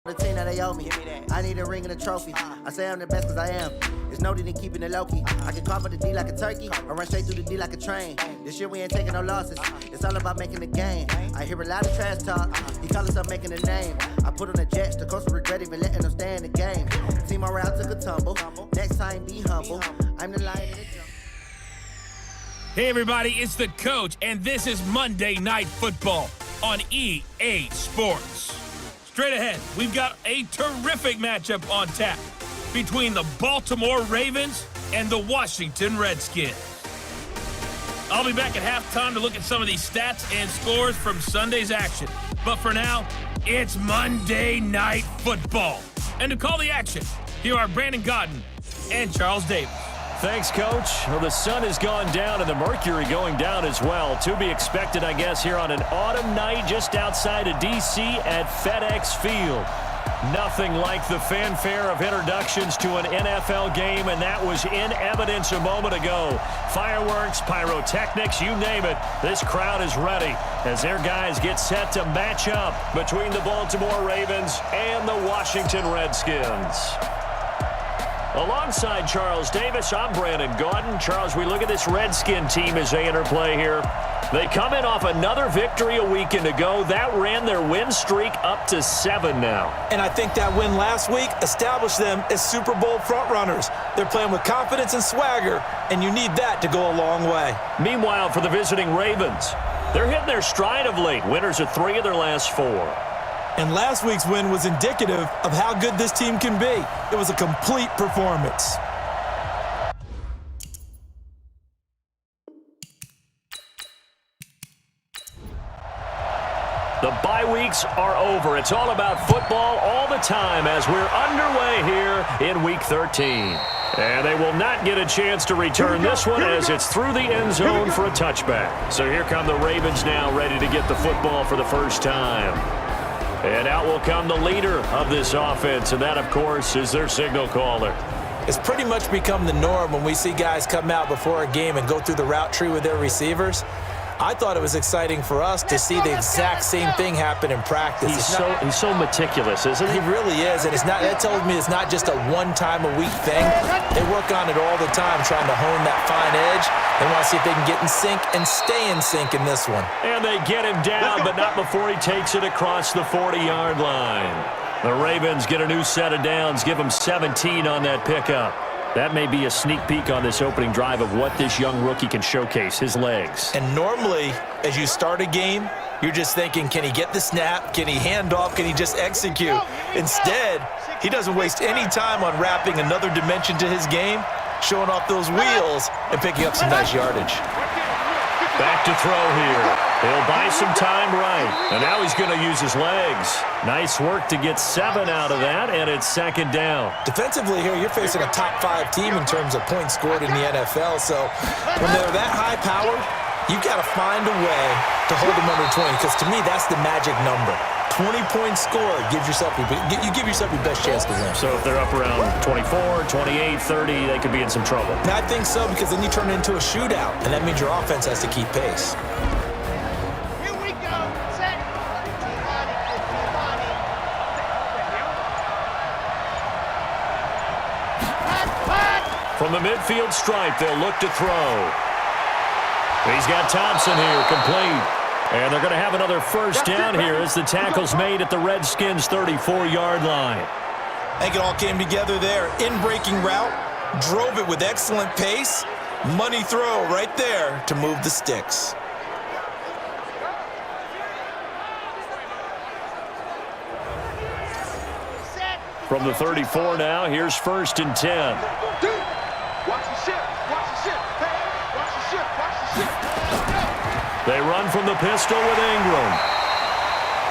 The team that they owe me. I need a ring and a trophy. I say I'm the best because I am. It's noted in keeping it low-key. I can cough at the D like a turkey or run straight through the D like a train. This year we ain't taking no losses. It's all about making the game. I hear a lot of trash talk. He call himself making a name. I put on the Jets. The coach will regret even letting them stay in the game. Team morale took a tumble. Next time be humble. I'm the lion in the jungle. Hey everybody, it's the coach, and this is Monday Night Football on EA Sports. Straight ahead, we've got a terrific matchup on tap between the Baltimore Ravens and the Washington Redskins. I'll be back at halftime to look at some of these stats and scores from Sunday's action. But for now, it's Monday Night Football. And to call the action, here are Brandon Godden and Charles Davis. Thanks, Coach. Well, the sun has gone down and the mercury going down as well. To be expected, I guess, here on an autumn night just outside of D.C. at FedEx Field. Nothing like the fanfare of introductions to an NFL game, and that was in evidence a moment ago. Fireworks, pyrotechnics, you name it. This crowd is ready as their guys get set to match up between the Baltimore Ravens and the Washington Redskins. Alongside Charles Davis, I'm Brandon Gaudin. Charles, we look at this Redskin team as they interplay here. They come in off another victory a weekend ago. That ran their win streak up to 7 now. And I think that win last week established them as Super Bowl frontrunners. They're playing with confidence and swagger, and you need that to go a long way. Meanwhile, for the visiting Ravens, they're hitting their stride of late. Winners of 3 of their last 4. And last week's win was indicative of how good this team can be. It was a complete performance. The bye weeks are over. It's all about football all the time as we're underway here in Week 13. And they will not get a chance to return this one as it's through the end zone for a touchback. So here come the Ravens now ready to get the football for the first time. And out will come the leader of this offense, and that, of course, is their signal caller. It's pretty much become the norm when we see guys come out before a game and go through the route tree with their receivers. I thought it was exciting for us to see the exact same thing happen in practice. He's so meticulous, isn't he? He really is, and that tells me it's not just a one-time-a-week thing. They work on it all the time, trying to hone that fine edge. They want to see if they can get in sync and stay in sync in this one. And they get him down, but not before he takes it across the 40-yard line. The Ravens get a new set of downs, give them 17 on that pickup. That may be a sneak peek on this opening drive of what this young rookie can showcase, his legs. And normally, as you start a game, you're just thinking, can he get the snap? Can he hand off? Can he just execute? Instead, he doesn't waste any time on wrapping another dimension to his game, showing off those wheels, and picking up some nice yardage. Back to throw here. He'll buy some time right. And now he's going to use his legs. Nice work to get 7 out of that, and it's second down. Defensively here, you're facing a top-5 team in terms of points scored in the NFL. So when they're that high-powered, you got to find a way to hold them under 20, because to me, that's the magic number. 20 points scored, you give yourself your best chance to win. So if they're up around 24, 28, 30, they could be in some trouble. And I think so, because then you turn it into a shootout, and that means your offense has to keep pace. Here we go. Set. From the midfield stripe, they'll look to throw. He's got Thompson here, complete. And they're going to have another first down here as the tackle's made at the Redskins' 34-yard line. I think it all came together there. In-breaking route, drove it with excellent pace. Money throw right there to move the sticks. From the 34 now, here's 1st and 10. They run from the pistol with Ingram.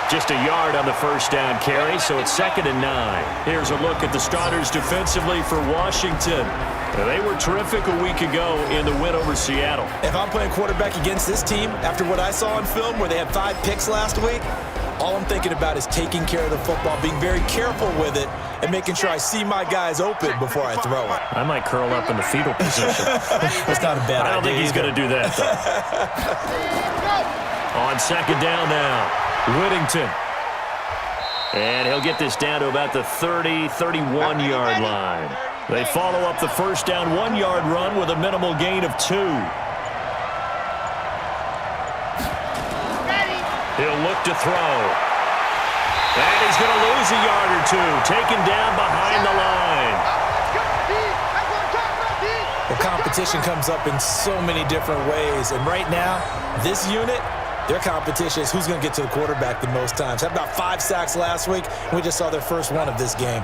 Just a yard on the first down carry, so it's 2nd and 9. Here's a look at the starters defensively for Washington. They were terrific a week ago in the win over Seattle. If I'm playing quarterback against this team, after what I saw on film where they had 5 picks last week, all I'm thinking about is taking care of the football, being very careful with it, and making sure I see my guys open before I throw it. I might curl up in the fetal position. That's not a bad idea. I don't think he's going to do that, though. On 2nd down now, Whittington. And he'll get this down to about the 30, 31-yard line. They follow up the first down 1-yard run with a minimal gain of 2. He'll look to throw. And he's going to lose a yard or 2, taken down behind the line. Well, competition comes up in so many different ways. And right now, this unit, their competition is who's going to get to the quarterback the most times. Had about 5 sacks last week, and we just saw their first one of this game.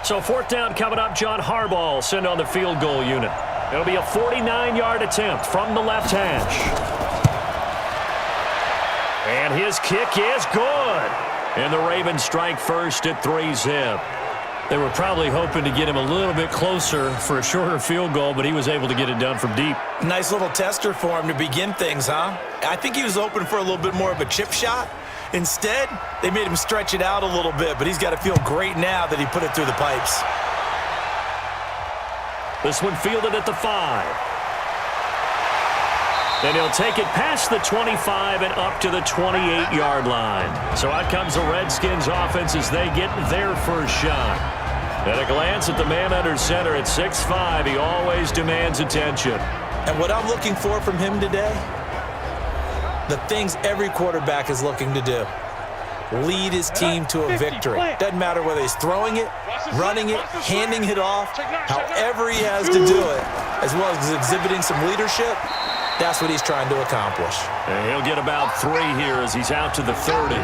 So 4th down coming up. John Harbaugh will send on the field goal unit. It'll be a 49-yard attempt from the left hash. And his kick is good. And the Ravens strike first at 3-zip. They were probably hoping to get him a little bit closer for a shorter field goal, but he was able to get it done from deep. Nice little tester for him to begin things, huh? I think he was open for a little bit more of a chip shot. Instead, they made him stretch it out a little bit, but he's got to feel great now that he put it through the pipes. This one fielded at the 5. And he'll take it past the 25 and up to the 28-yard line. So out comes the Redskins offense as they get their first shot. At a glance at the man under center at 6'5", he always demands attention. And what I'm looking for from him today, the things every quarterback is looking to do. Lead his team to a victory. Doesn't matter whether he's throwing it, running it, handing it off, however he has to do it, as well as exhibiting some leadership. That's what he's trying to accomplish. And he'll get about 3 here as he's out to the 30.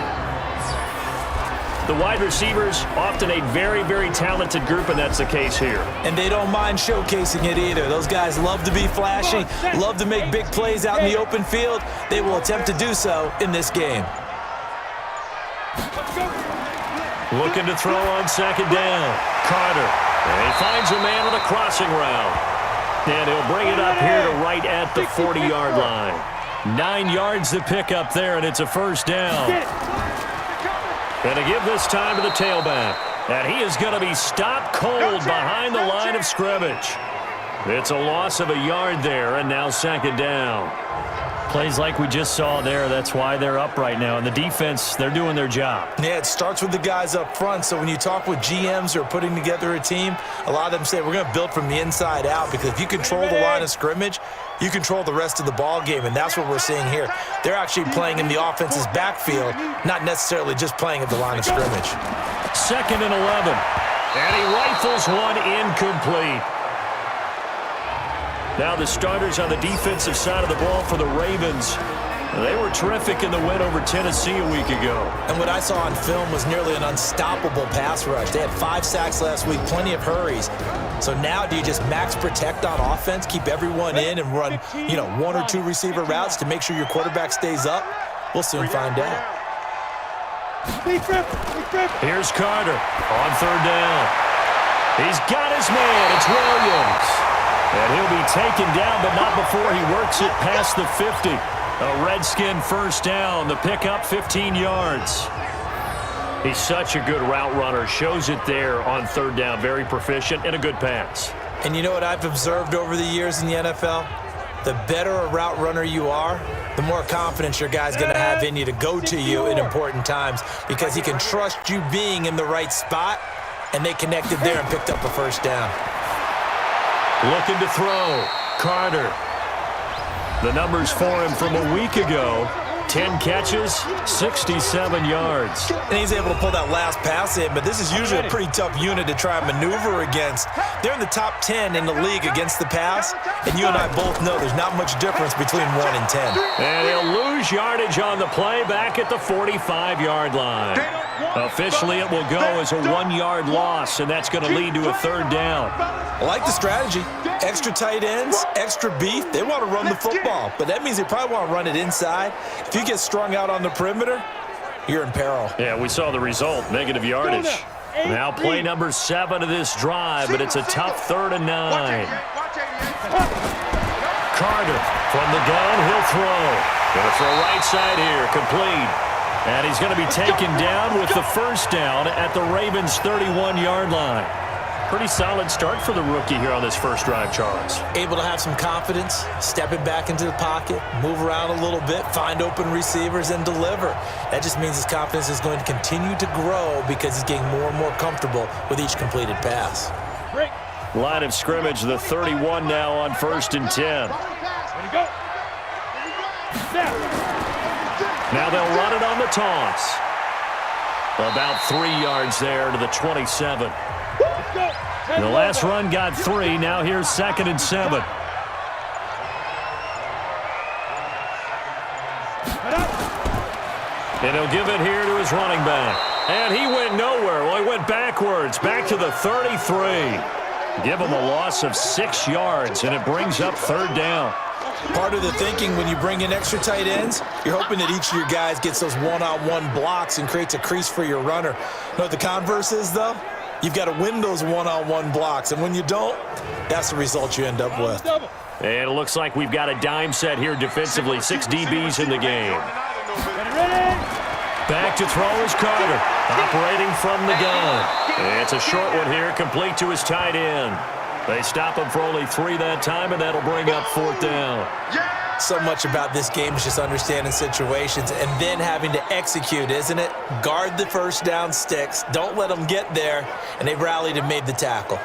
The wide receivers, often a very, very talented group, and that's the case here. And they don't mind showcasing it either. Those guys love to be flashy, love to make big plays out in the open field. They will attempt to do so in this game. Looking to throw on 2nd down. Carter. And he finds a man on the crossing route. And he'll bring it up here to right at the 40-yard line. 9 yards to pick up there, and it's a first down. And to give this time to the tailback. And he is going to be stopped cold behind the line of scrimmage. It's a loss of a yard there, and now 2nd down. Plays like we just saw there, that's why they're up right now. And the defense, they're doing their job. Yeah, it starts with the guys up front. So when you talk with GMs who are putting together a team, a lot of them say we're going to build from the inside out, because if you control the line of scrimmage, you control the rest of the ball game, and that's what we're seeing here. They're actually playing in the offense's backfield, not necessarily just playing at the line of scrimmage. 2nd and 11. And he rifles one incomplete. Now the starters on the defensive side of the ball for the Ravens. They were terrific in the win over Tennessee a week ago. And what I saw on film was nearly an unstoppable pass rush. They had 5 sacks last week, plenty of hurries. So now do you just max protect on offense, keep everyone in, and run, 1 or 2 receiver routes to make sure your quarterback stays up? We'll soon find out. Here's Carter on 3rd down. He's got his man. It's Williams. And he'll be taken down, but not before he works it past the 50. A Redskin first down. The pickup 15 yards. He's such a good route runner. Shows it there on 3rd down. Very proficient and a good pass. And you know what I've observed over the years in the NFL? The better a route runner you are, the more confidence your guy's going to have in you to go to you in important times, because he can trust you being in the right spot, and they connected there and picked up a first down. Looking to throw. Carter. The numbers for him from a week ago. 10 catches, 67 yards. And he's able to pull that last pass in, but this is usually a pretty tough unit to try and maneuver against. They're in the top 10 in the league against the pass, and you and I both know there's not much difference between 1 and 10. And he'll lose yardage on the play back at the 45-yard line. Officially, it will go as a 1-yard loss, and that's going to lead to a 3rd down. I like the strategy. Extra tight ends, extra beef. They want to run the football, but that means they probably want to run it inside. If you get strung out on the perimeter, you're in peril. Yeah, we saw the result, negative yardage. Now play number 7 of this drive, but it's a tough 3rd and 9. Carter from the gun, he'll throw. Going to throw right side here, complete. And he's going to be taken down with the first down at the Ravens' 31-yard line. Pretty solid start for the rookie here on this first drive, Charles. Able to have some confidence, stepping back into the pocket, move around a little bit, find open receivers, and deliver. That just means his confidence is going to continue to grow because he's getting more and more comfortable with each completed pass. Line of scrimmage, the 31 now on 1st and 10. Now they'll run it on the toss. About 3 yards there to the 27. The last run got 3. Now here's 2nd and 7. And he'll give it here to his running back. And he went nowhere. Well, he went backwards, back to the 33. Give him a loss of 6 yards, and it brings up 3rd down. Part of the thinking when you bring in extra tight ends, you're hoping that each of your guys gets those one-on-one blocks and creates a crease for your runner. You know what the converse is, though? You've got to win those one-on-one blocks, and when you don't, that's the result you end up with. And it looks like we've got a dime set here defensively. 6 DBs in the game. Back to throw is Carter, operating from the gun. It's a short one here, complete to his tight end. They stop him for only 3 that time, and that'll bring up 4th down. So much about this game is just understanding situations and then having to execute, isn't it? Guard the first down sticks. Don't let them get there, and they rallied and made the tackle.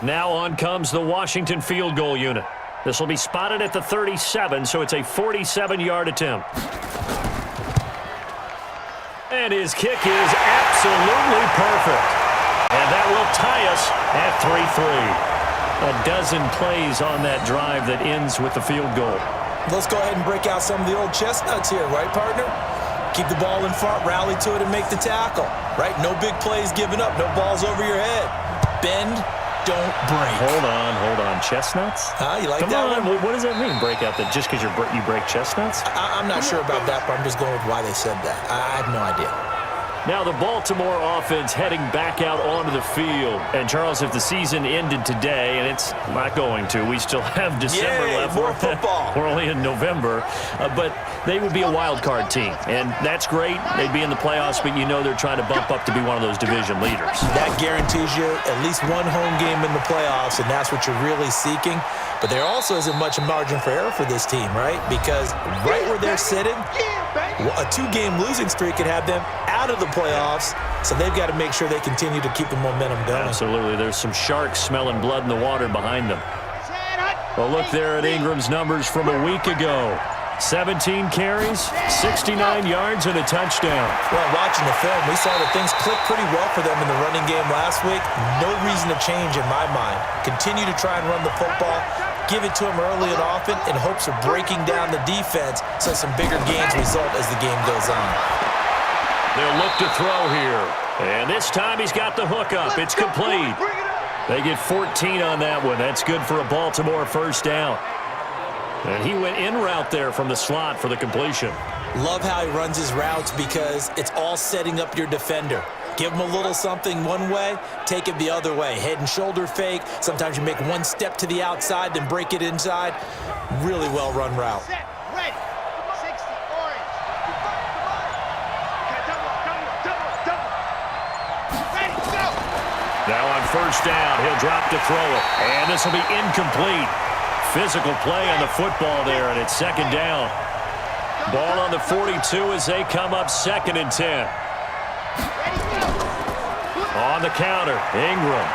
Now on comes the Washington field goal unit. This will be spotted at the 37, so it's a 47-yard attempt. And his kick is absolutely perfect. And that will tie us at 3-3. A dozen plays on that drive that ends with the field goal. Let's go ahead and break out some of the old chestnuts here, right, partner? Keep the ball in front, rally to it, and make the tackle, right? No big plays given up, no balls over your head. Bend, don't break. Hold on. Chestnuts? You like Come that on. one? What does that mean, break out? That just because you break chestnuts? I'm not sure about that, but I'm just going with why they said that. I have no idea. Now the Baltimore offense heading back out onto the field. And, Charles, if the season ended today, and it's not going to, we still have December left. More football. We're only in November. But they would be a wild card team. And that's great. They'd be in the playoffs, but you know they're trying to bump up to be one of those division leaders. That guarantees you at least one home game in the playoffs, and that's what you're really seeking. But there also isn't much margin for error for this team, right? Because right where they're sitting, a 2-game losing streak could have them out of the playoffs, so they've got to make sure they continue to keep the momentum going. Absolutely. There's some sharks smelling blood in the water behind them. Well, look there at Ingram's numbers from a week ago. 17 carries, 69 yards, and a touchdown. Well, watching the film, we saw that things clicked pretty well for them in the running game last week. No reason to change in my mind. Continue to try and run the football, give it to them early and often in hopes of breaking down the defense so some bigger gains result as the game goes on. They'll look to throw here. And this time he's got the hook up. It's complete. They get 14 on that one. That's good for a Baltimore first down. And he went in route there from the slot for the completion. Love how he runs his routes because it's all setting up your defender. Give him a little something one way, take it the other way. Head and shoulder fake. Sometimes you make one step to the outside, then break it inside. Really well-run route. Set, ready, 60, orange. Double. Ready, go. Now on first down, he'll drop to throw it. And this will be incomplete. Physical play on the football there, and it's 2nd down. Ball on the 42 as they come up 2nd and 10. On the counter, Ingram.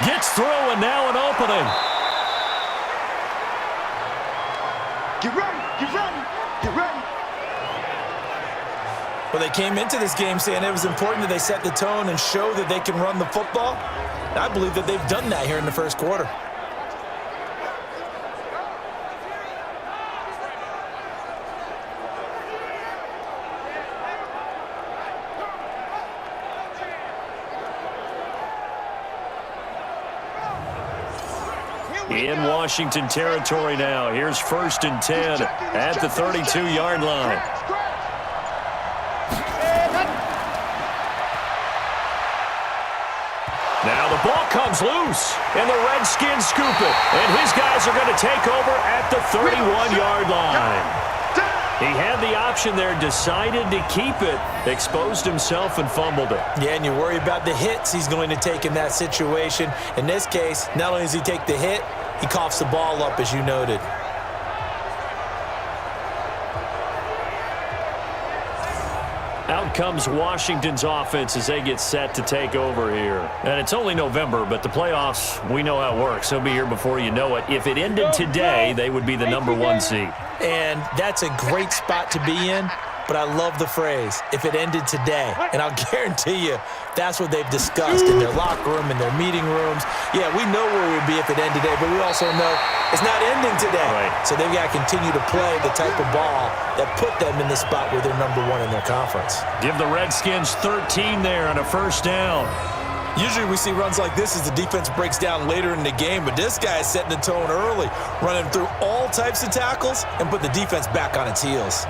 Gets through, and now an opening. Get ready. Well, they came into this game saying it was important that they set the tone and show that they can run the football. And I believe that they've done that here in the first quarter. In Washington territory now. Here's 1st and 10 at the 32-yard line. Now the ball comes loose, and the Redskins scoop it. And his guys are going to take over at the 31-yard line. He had the option there, decided to keep it, exposed himself and fumbled it. Yeah, and you worry about the hits he's going to take in that situation. In this case, not only does he take the hit, he coughs the ball up, as you noted. Out comes Washington's offense as they get set to take over here. And it's only November, but the playoffs, we know how it works. They'll be here before you know it. If it ended today, they would be the #1 seed. And that's a great spot to be in, but I love the phrase, if it ended today. And I'll guarantee you, that's what they've discussed in their locker room, in their meeting rooms. Yeah, we know where it would be if it ended today, but we also know it's not ending today. Right. So they've got to continue to play the type of ball that put them in the spot where they're #1 in their conference. Give the Redskins 13 there on a first down. Usually we see runs like this as the defense breaks down later in the game, but this guy is setting the tone early, running through all types of tackles and put the defense back on its heels.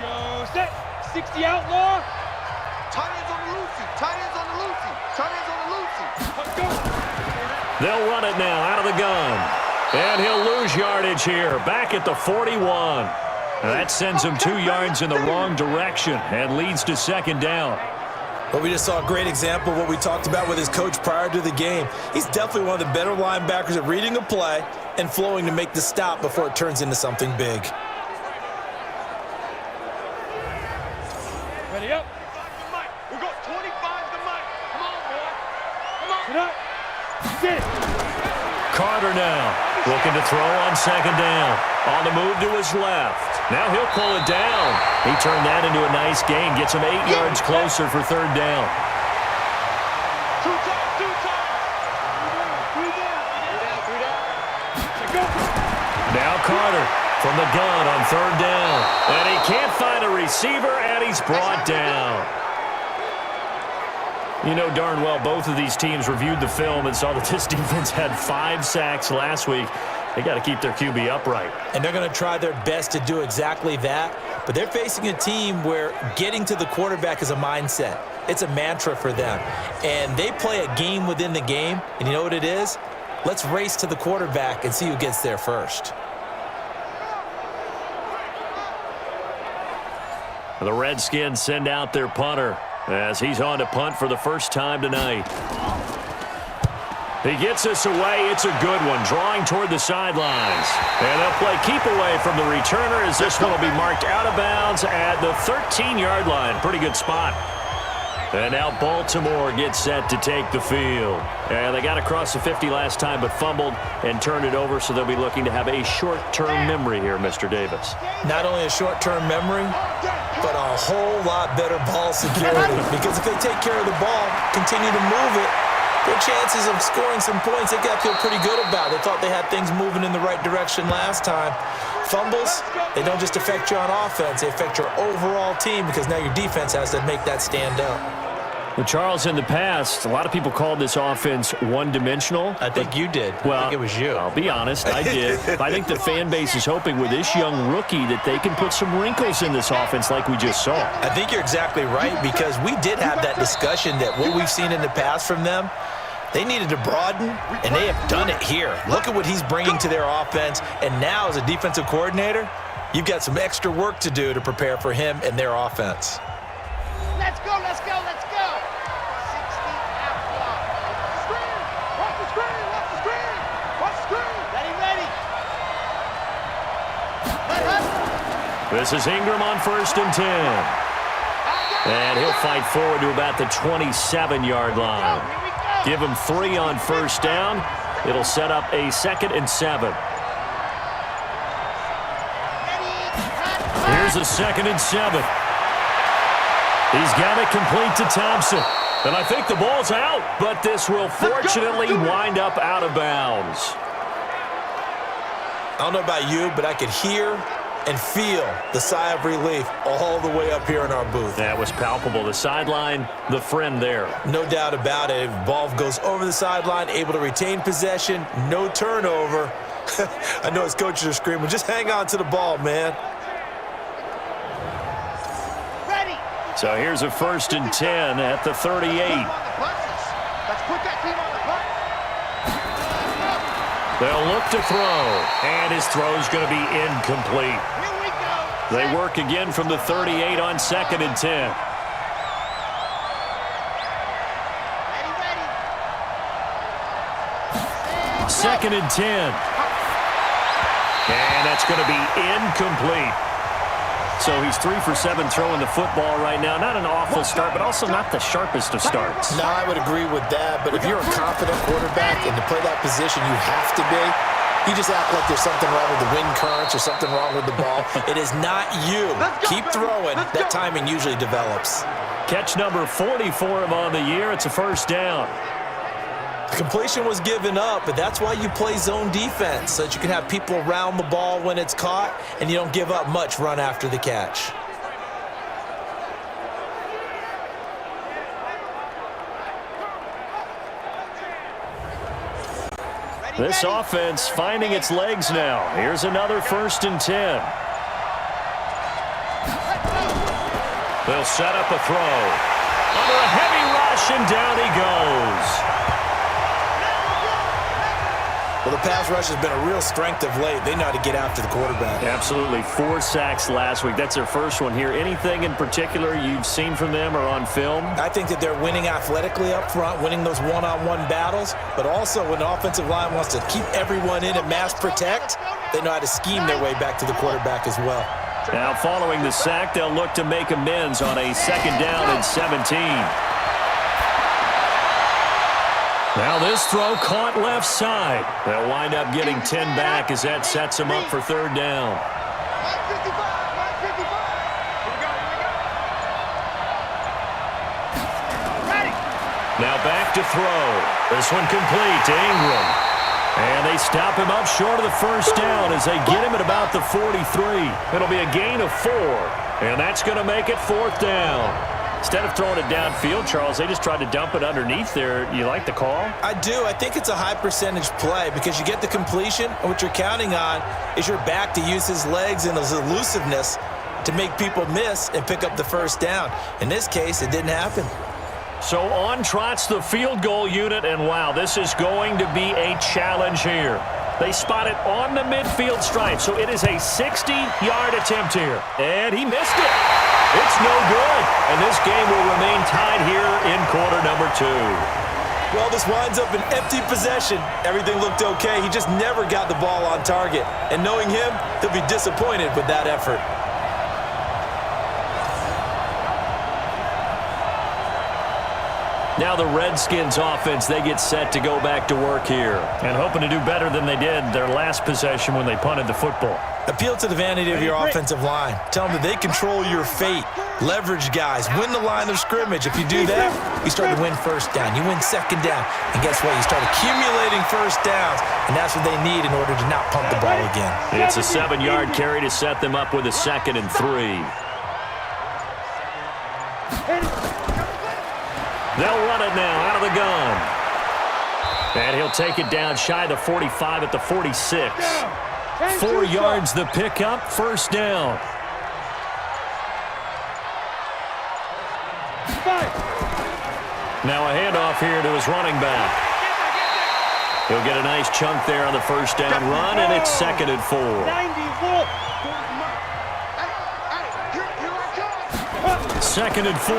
Go set. 60 outlaw. Tight ends on the loosey. Tight ends on the loosey. Tight ends on the loosey. Let's go. They'll run it now out of the gun. And he'll lose yardage here, back at the 41. That sends him 2 yards in the wrong direction and leads to second down. Well, we just saw a great example of what we talked about with his coach prior to the game. He's definitely one of the better linebackers at reading a play and flowing to make the stop before it turns into something big. Ready up. We got 25 the mic. Come on, boy. Come on. Get up. Sit. Carter now looking to throw on second down. On the move to his left. Now he'll pull it down. He turned that into a nice gain. Gets him 8 yards closer for third down. Two times. Three down. Now Carter from the gun on third down. And he can't find a receiver, and he's brought down. You know darn well both of these teams reviewed the film and saw that this defense had 5 sacks last week. They got to keep their QB upright. And they're going to try their best to do exactly that. But they're facing a team where getting to the quarterback is a mindset. It's a mantra for them. And they play a game within the game. And you know what it is? Let's race to the quarterback and see who gets there first. The Redskins send out their punter as he's on to punt for the first time tonight. He gets us away. It's a good one, drawing toward the sidelines. And they'll play keep away from the returner as this one will be marked out of bounds at the 13-yard line. Pretty good spot. And now Baltimore gets set to take the field. And they got across the 50 last time but fumbled and turned it over, so they'll be looking to have a short-term memory here, Mr. Davis. Not only a short-term memory, but a whole lot better ball security. Because if they take care of the ball, continue to move it, their chances of scoring some points, they got to feel pretty good about. They thought they had things moving in the right direction last time. Fumbles, they don't just affect you on offense, they affect your overall team because now your defense has to make that stand up. Well, Charles, in the past, a lot of people called this offense one-dimensional. I think you did. Well, I think it was you. I'll be honest, I did. I think the fan base is hoping with this young rookie that they can put some wrinkles in this offense like we just saw. I think you're exactly right because we did have that discussion that what we've seen in the past from them, they needed to broaden, and they have done it here. Look at what he's bringing to their offense, and now as a defensive coordinator, you've got some extra work to do to prepare for him and their offense. Let's go, let's go, let's go. 60 outlaw. Screen. Watch the screen, watch the screen. Watch the screen. Ready. This is Ingram on 1st and 10. And he'll fight forward to about the 27-yard line. Here we go. Give him 3 on first down. It'll set up a 2nd and 7. Here's a 2nd and 7. He's got it complete to Thompson. And I think the ball's out, but this will fortunately wind up out of bounds. I don't know about you, but I could hear and feel the sigh of relief all the way up here in our booth. That was palpable. The sideline, the friend there. No doubt about it. Ball goes over the sideline, able to retain possession, no turnover. I know his coaches are screaming, just hang on to the ball, man. Ready. So here's a 1st and 10 at the 38. Let's put that team on the button. They'll look to throw, and his throw's going to be incomplete. Here we go. They work again from the 38 on 2nd and 10. Second and 10. And that's going to be incomplete. So he's 3 for 7 throwing the football right now. Not an awful start, but also not the sharpest of starts. No, I would agree with that. But if you're a confident quarterback and to play that position, you have to be. You just act like there's something wrong with the wind currents or something wrong with the ball. It is not you. Keep throwing. That timing usually develops. Catch number 40 for him on the year. It's a first down. Completion was given up, but that's why you play zone defense, so that you can have people around the ball when it's caught, and you don't give up much run after the catch. This offense finding its legs now. Here's another 1st and 10. They'll set up a throw. Under a heavy rush, and down he goes. Well, the pass rush has been a real strength of late. They know how to get after the quarterback. Absolutely. 4 sacks last week. That's their first one here. Anything in particular you've seen from them or on film? I think that they're winning athletically up front, winning those one-on-one battles, but also when the offensive line wants to keep everyone in and mass protect, they know how to scheme their way back to the quarterback as well. Now, following the sack, they'll look to make amends on a 2nd down and 17. Now this throw caught left side. They'll wind up getting 10 back as that sets them up for 3rd down. Now back to throw. This one complete to Ingram. And they stop him up short of the 1st down as they get him at about the 43. It'll be a gain of 4. And that's going to make it 4th down. Instead of throwing it downfield, Charles, they just tried to dump it underneath there. You like the call? I do. I think it's a high percentage play because you get the completion, and what you're counting on is your back to use his legs and his elusiveness to make people miss and pick up the 1st down. In this case, it didn't happen. So on trots the field goal unit, and wow, this is going to be a challenge here. They spot it on the midfield stripe, so it is a 60-yard attempt here. And he missed it. It's no good. And this game will remain tied here in quarter number 2. Well, this winds up an empty possession. Everything looked okay. He just never got the ball on target. And knowing him, he'll be disappointed with that effort. Now the Redskins offense, they get set to go back to work here. And hoping to do better than they did their last possession when they punted the football. Appeal to the vanity of your offensive line. Tell them that they control your fate. Leverage guys. Win the line of scrimmage. If you do that, you start to win 1st down. You win 2nd down. And guess what? You start accumulating 1st downs. And that's what they need in order to not pump the ball again. It's a 7-yard carry to set them up with a 2nd and 3. They'll run it now out of the gun. And he'll take it down shy of the 45 at the 46. 4 yards the pickup, 1st down. Now a handoff here to his running back. He'll get a nice chunk there on the 1st down run, and it's 2nd and 4. 2nd and 4.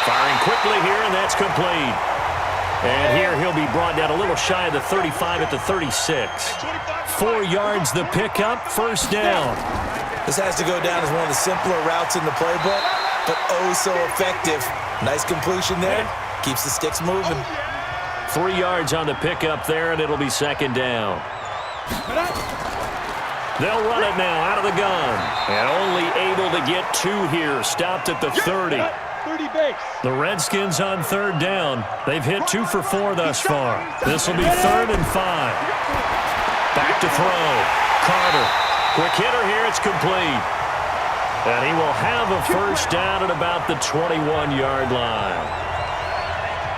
Firing quickly here, and that's complete. And here he'll be brought down a little shy of the 35 at the 36. 4 yards the pickup, 1st down. This has to go down as one of the simpler routes in the playbook, but oh so effective. Nice completion there. Keeps the sticks moving. 3 yards on the pickup there, and it'll be 2nd down. They'll run it now out of the gun. And only able to get 2 here. Stopped at the 30. 30 base. The Redskins on 3rd down. They've hit 2 for 4 thus far. This will be 3rd and 5. Back to throw. Carter. Quick hitter here. It's complete. And he will have a 1st down at about the 21-yard line.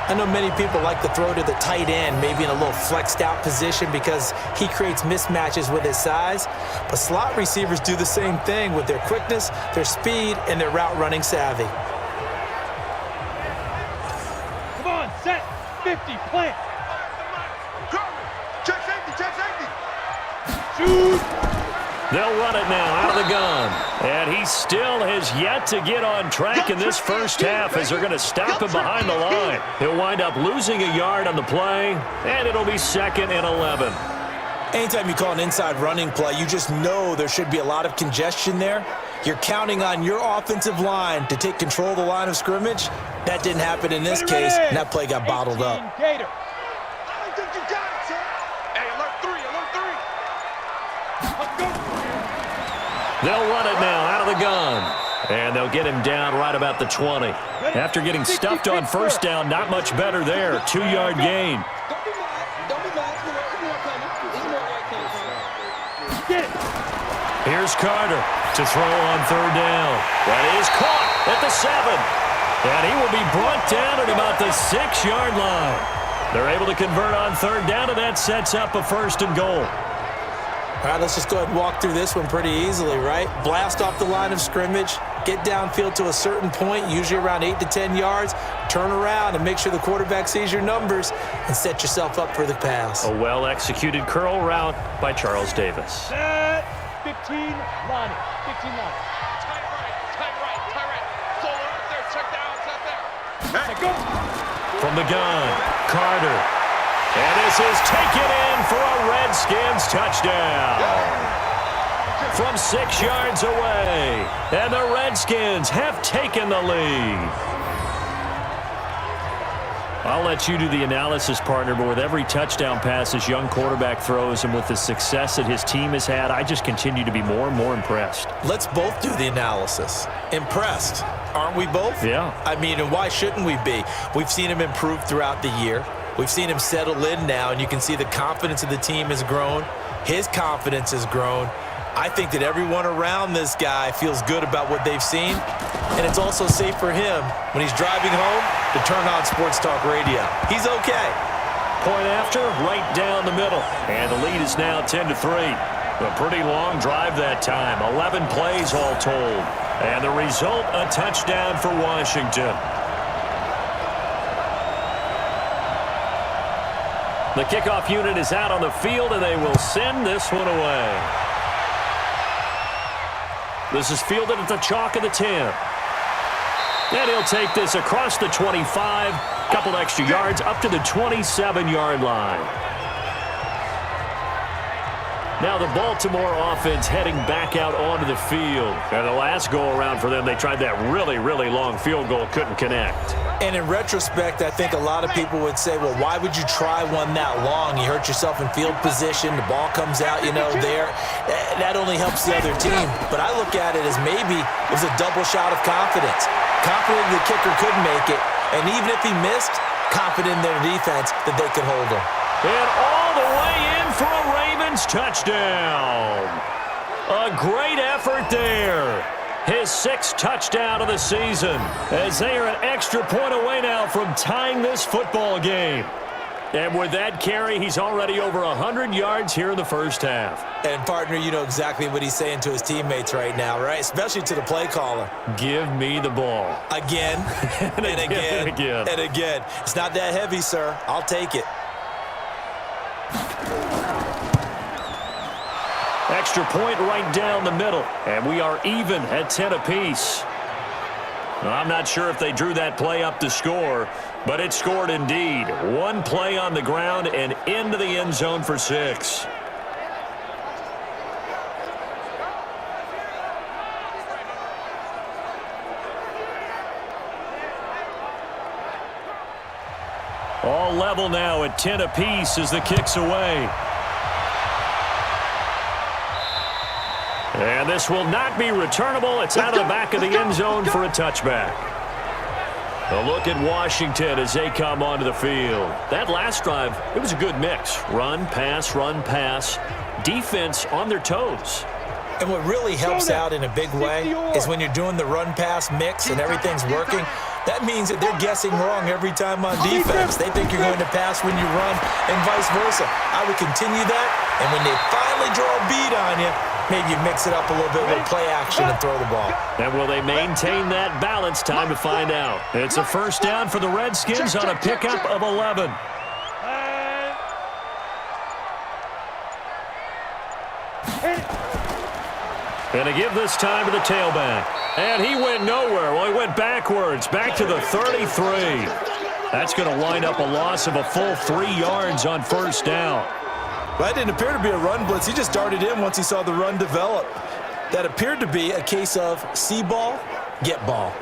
I know many people like to throw to the tight end, maybe in a little flexed out position because he creates mismatches with his size. But slot receivers do the same thing with their quickness, their speed, and their route running savvy. Come on, set, 50, plant. Check safety, check safety. Shoot. They'll run it now out of the gun. And he still has yet to get on track in this first half as they're going to stop him behind the line. He'll wind up losing a yard on the play, and it'll be 2nd and 11. Anytime you call an inside running play, you just know there should be a lot of congestion there. You're counting on your offensive line to take control of the line of scrimmage. That didn't happen in this case, and that play got bottled up. Gator. I don't think you got it, sir. Hey, alert 3, alert 3. Let's go. They'll run it now out of the gun. And they'll get him down right about the 20. After getting stuffed on first down, not much better there. 2-yard gain. Don't be mad. Don't be mad. There's more coming. There's more coming. Get it. Here's Carter to throw on 3rd down. That is caught at the 7. And he will be brought down at about the 6-yard line. They're able to convert on 3rd down, and that sets up a 1st and goal. All right, let's just go ahead and walk through this one pretty easily, right? Blast off the line of scrimmage, get downfield to a certain point, usually around 8 to 10 yards, turn around and make sure the quarterback sees your numbers and set yourself up for the pass. A well-executed curl route by Charles Davis. Set. 15, line it. 15, line it. Tight right. Solo up there, check the outside there. Hey, go. From the gun, Carter. And this is taken in for a Redskins touchdown. From 6 yards away. And the Redskins have taken the lead. I'll let you do the analysis, partner, but with every touchdown pass this young quarterback throws and with the success that his team has had, I just continue to be more and more impressed. Let's both do the analysis. Impressed, aren't we both? Yeah. I mean, and why shouldn't we be? We've seen him improve throughout the year. We've seen him settle in now, and you can see the confidence of the team has grown. His confidence has grown. I think that everyone around this guy feels good about what they've seen, and it's also safe for him when he's driving home to turn on Sports Talk Radio. He's okay. Point after, right down the middle. And the lead is now 10-3. A pretty long drive that time. 11 plays all told. And the result, a touchdown for Washington. The kickoff unit is out on the field, and they will send this one away. This is fielded at the chalk of the 10. And he'll take this across the 25, couple extra yards up to the 27-yard line. Now the Baltimore offense heading back out onto the field. And the last go-around for them, they tried that really, really long field goal, couldn't connect. And in retrospect, I think a lot of people would say, well, why would you try one that long? You hurt yourself in field position. The ball comes out, there. That only helps the other team. But I look at it as maybe it was a double shot of confidence. Confident the kicker could make it. And even if he missed, confident in their defense that they could hold him. And all the way in for a Ravens touchdown. A great effort there. His 6th touchdown of the season, as they are an extra point away now from tying this football game. And with that carry, he's already over 100 yards here in the first half. And, partner, you know exactly what he's saying to his teammates right now, right? Especially to the play caller. Give me the ball. Again, and again, and again. It's not that heavy, sir. I'll take it. Extra point right down the middle, and we are even at 10 apiece. I'm not sure if they drew that play up to score, but it scored indeed. One play on the ground and into the end zone for 6. All level now at 10 apiece as the kick's away. And this will not be returnable. It's out of the back of the end zone for a touchback. A look at Washington as they come onto the field. That last drive, it was a good mix. Run, pass, defense on their toes. And what really helps out in a big way is when you're doing the run-pass mix and everything's working, that means that they're guessing wrong every time on defense. They think you're going to pass when you run and vice versa. I would continue that, and when they finally draw a bead on you, maybe you mix it up a little bit with play action and throw the ball. And will they maintain that balance? Time to find out. It's a first down for the Redskins on a pickup of 11. And to give this time to the tailback. And he went nowhere. Well, he went backwards, back to the 33. That's going to wind up a loss of a full 3 yards on first down. Well, that didn't appear to be a run blitz. He just darted in once he saw the run develop. That appeared to be a case of see ball, get ball.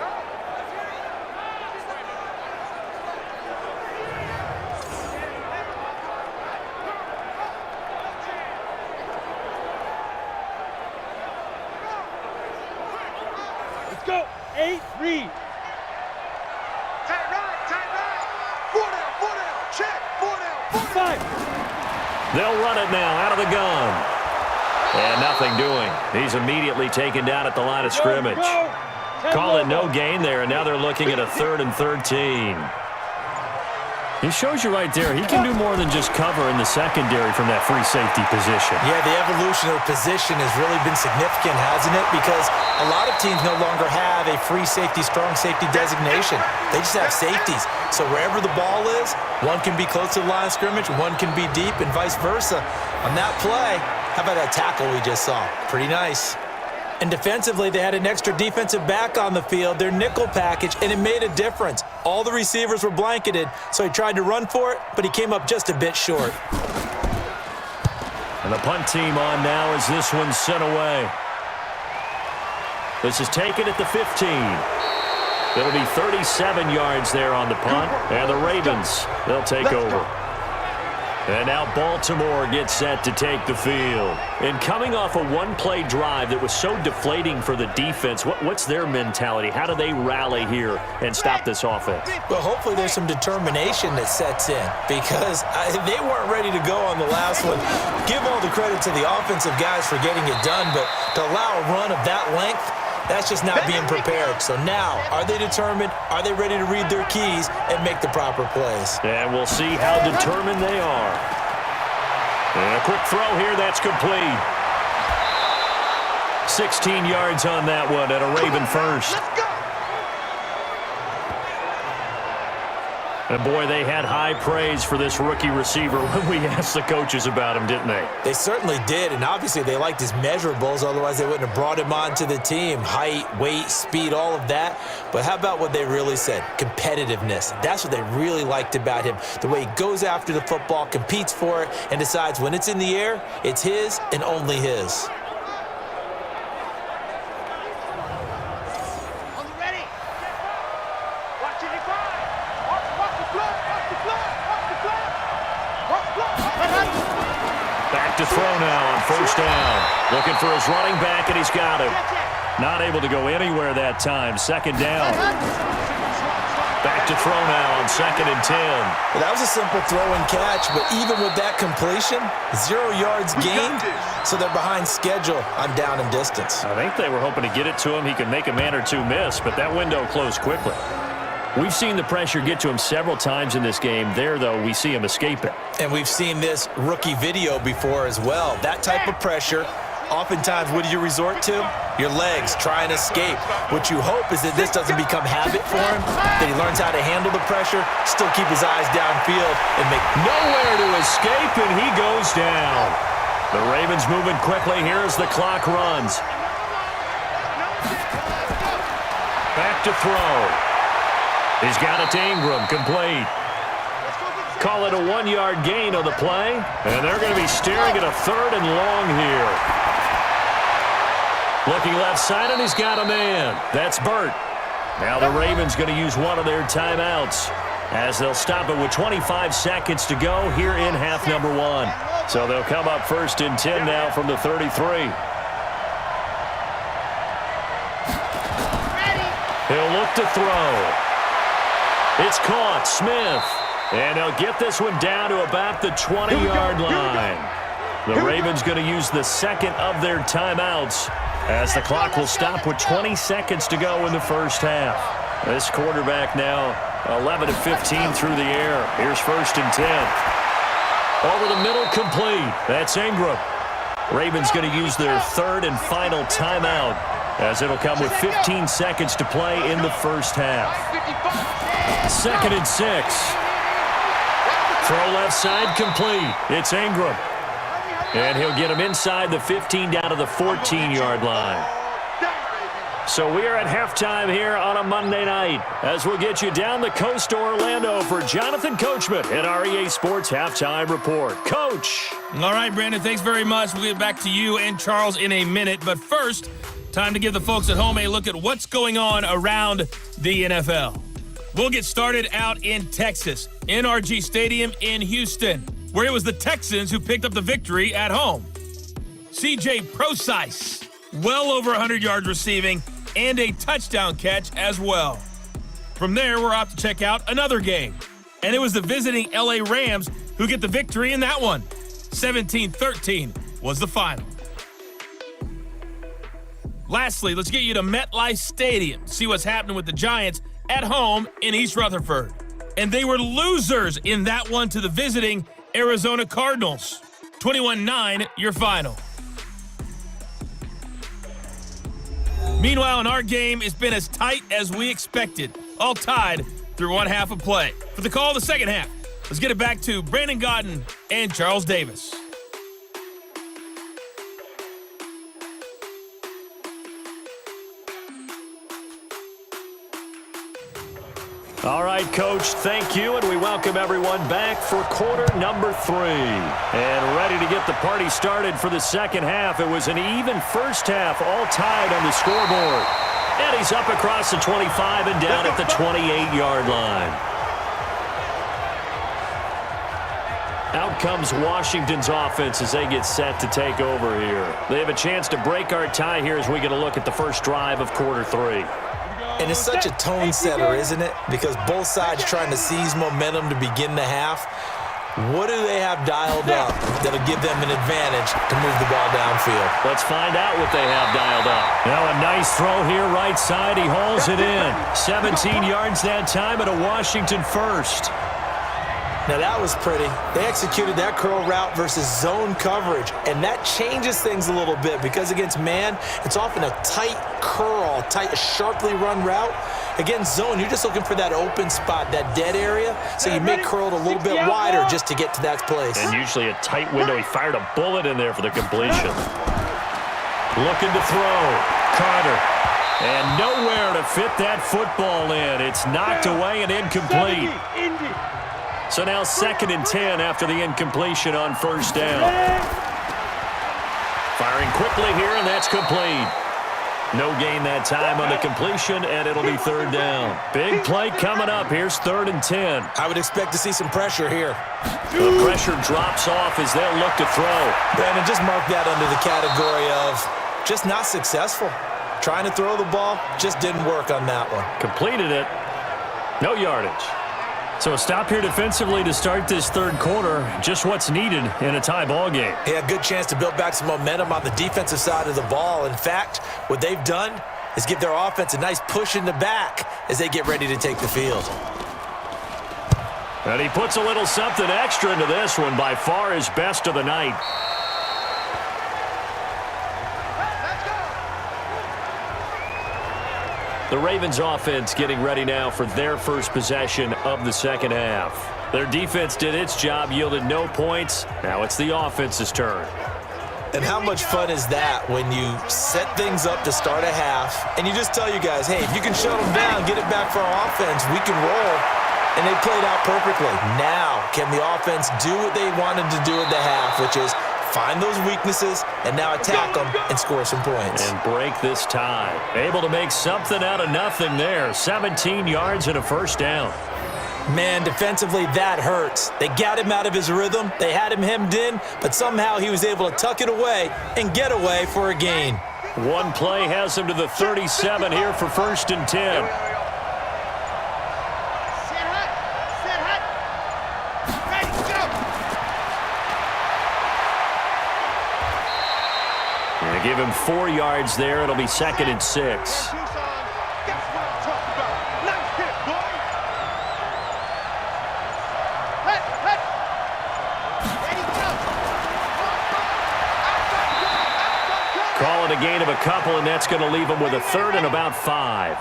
Let's go. 8, read. Tight right. 4 down, check. 4 down, 5. They'll run it now out of the gun. And nothing doing. He's immediately taken down at the line of scrimmage. Call it no gain there, and now they're looking at a 3rd and 13. He shows you right there, he can do more than just cover in the secondary from that free safety position. Yeah, the evolution of the position has really been significant, hasn't it? Because a lot of teams no longer have a free safety, strong safety designation. They just have safeties. So wherever the ball is, one can be close to the line of scrimmage, one can be deep, and vice versa. On that play, how about that tackle we just saw? Pretty nice. And defensively, they had an extra defensive back on the field, their nickel package, and it made a difference. All the receivers were blanketed, so he tried to run for it, but he came up just a bit short. And the punt team on now as this one's sent away. This is taken at the 15. It'll be 37 yards there on the punt, and the Ravens, they'll take over. And now Baltimore gets set to take the field. And coming off a one-play drive that was so deflating for the defense, what's their mentality? How do they rally here and stop this offense? Well, hopefully there's some determination that sets in because they weren't ready to go on the last one. Give all the credit to the offensive guys for getting it done, but to allow a run of that length, that's just not being prepared. So now, are they determined? Are they ready to read their keys and make the proper plays? And we'll see how determined they are. And a quick throw here, that's complete. 16 yards on that one at a Raven first. And boy, they had high praise for this rookie receiver when we asked the coaches about him, didn't they? They certainly did, and obviously they liked his measurables, otherwise they wouldn't have brought him onto the team. Height, weight, speed, all of that. But how about what they really said? Competitiveness. That's what they really liked about him. The way he goes after the football, competes for it, and decides when it's in the air, it's his and only his. Back to throw now on first down. Looking for his running back, and he's got him. Not able to go anywhere that time. Second down. Back to throw now on 2nd and 10. Well, that was a simple throw and catch, but even with that completion, 0 yards gained, so they're behind schedule on down and distance. I think they were hoping to get it to him. He could make a man or two miss, but that window closed quickly. We've seen the pressure get to him several times in this game. There, though, we see him escape it. And we've seen this rookie video before as well. That type of pressure, oftentimes, what do you resort to? Your legs, try and escape. What you hope is that this doesn't become habit for him, that he learns how to handle the pressure, still keep his eyes downfield, and make nowhere to escape, and he goes down. The Ravens moving quickly here as the clock runs. Back to throw. He's got it to Ingram, complete. Call it a 1-yard gain on the play, and they're going to be staring at a 3rd and long here. Looking left side, and he's got a man. That's Burt. Now the Ravens going to use one of their timeouts as they'll stop it with 25 seconds to go here in half number 1. So they'll come up 1st and 10 now from the 33. He'll look to throw. It's caught, Smith, and they'll get this one down to about the 20-yard line. The Ravens going to use the second of their timeouts as the clock will stop with 20 seconds to go in the first half. This quarterback now 11 of 15 through the air. Here's 1st and 10. Over the middle, complete. That's Ingram. Ravens going to use their 3rd and final timeout as it'll come with 15 seconds to play in the first half. 2nd and 6. Throw left side, complete. It's Ingram. And he'll get him inside the 15 down to the 14-yard line. So we are at halftime here on a Monday night as we'll get you down the coast to Orlando for Jonathan Coachman at our EA Sports Halftime Report. Coach. All right, Brandon, thanks very much. We'll get back to you and Charles in a minute. But first, time to give the folks at home a look at what's going on around the NFL. We'll get started out in Texas, NRG Stadium in Houston, where it was the Texans who picked up the victory at home. C.J. Prosise, well over 100 yards receiving, and a touchdown catch as well. From there, we're off to check out another game. And it was the visiting LA Rams who get the victory in that one. 17-13 was the final. Lastly, let's get you to MetLife Stadium, see what's happening with the Giants at home in East Rutherford. And they were losers in that one to the visiting Arizona Cardinals. 21-9, your final. Meanwhile, in our game, it's been as tight as we expected, all tied through one half of play. For the call of the second half, let's get it back to Brandon Gaudin and Charles Davis. All right, Coach, thank you, and we welcome everyone back for quarter number 3. And ready to get the party started for the second half. It was an even first half, all tied on the scoreboard. And he's up across the 25 and down at the 28-yard line. Out comes Washington's offense as they get set to take over here. They have a chance to break our tie here as we get a look at the first drive of quarter 3. And it's such a tone setter, isn't it? Because both sides trying to seize momentum to begin the half. What do they have dialed up that'll give them an advantage to move the ball downfield? Let's find out what they have dialed up. Now a nice throw here right side. He hauls it in. 17 yards that time and a Washington first. Now that was pretty. They executed that curl route versus zone coverage, and that changes things a little bit because against man, it's often a tight curl, a sharply run route. Against zone, you're just looking for that open spot, that dead area, so you may curl it a little bit wider just to get to that place. And usually a tight window. He fired a bullet in there for the completion. Looking to throw. Carter. And nowhere to fit that football in. It's knocked away and incomplete. So now 2nd and 10 after the incompletion on first down. Firing quickly here, and that's complete. No gain that time on the completion, and it'll be 3rd down. Big play coming up. Here's 3rd and 10. I would expect to see some pressure here. The pressure drops off as they'll look to throw. Brandon, just mark that under the category of just not successful. Trying to throw the ball, just didn't work on that one. Completed it. No yardage. So a stop here defensively to start this 3rd quarter. Just what's needed in a tie ball game. Yeah, good chance to build back some momentum on the defensive side of the ball. In fact, what they've done is give their offense a nice push in the back as they get ready to take the field. And he puts a little something extra into this one, by far his best of the night. The Ravens offense getting ready now for their first possession of the second half. Their defense did its job, yielded no points. Now it's the offense's turn. And how much fun is that when you set things up to start a half and you just tell you guys, hey, if you can shut them down, get it back for our offense, we can roll. And they played out perfectly. Now, can the offense do what they wanted to do at the half, which is find those weaknesses and now attack them and score some points. And break this tie. Able to make something out of nothing there. 17 yards and a first down. Man, defensively, that hurts. They got him out of his rhythm. They had him hemmed in, but somehow he was able to tuck it away and get away for a gain. One play has him to the 37 here for 1st and 10. Give him 4 yards there. It'll be 2nd and 6. Call it a gain of a couple, and that's going to leave him with a 3rd and about 5.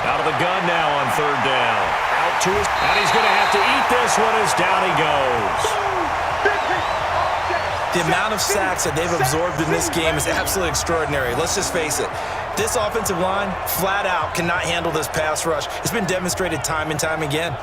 Out of the gun now on third down. Out to his, and he's going to have to eat this one as down he goes. The amount of sacks that they've absorbed in this game is absolutely extraordinary. Let's just face it. This offensive line, flat out, cannot handle this pass rush. It's been demonstrated time and time again.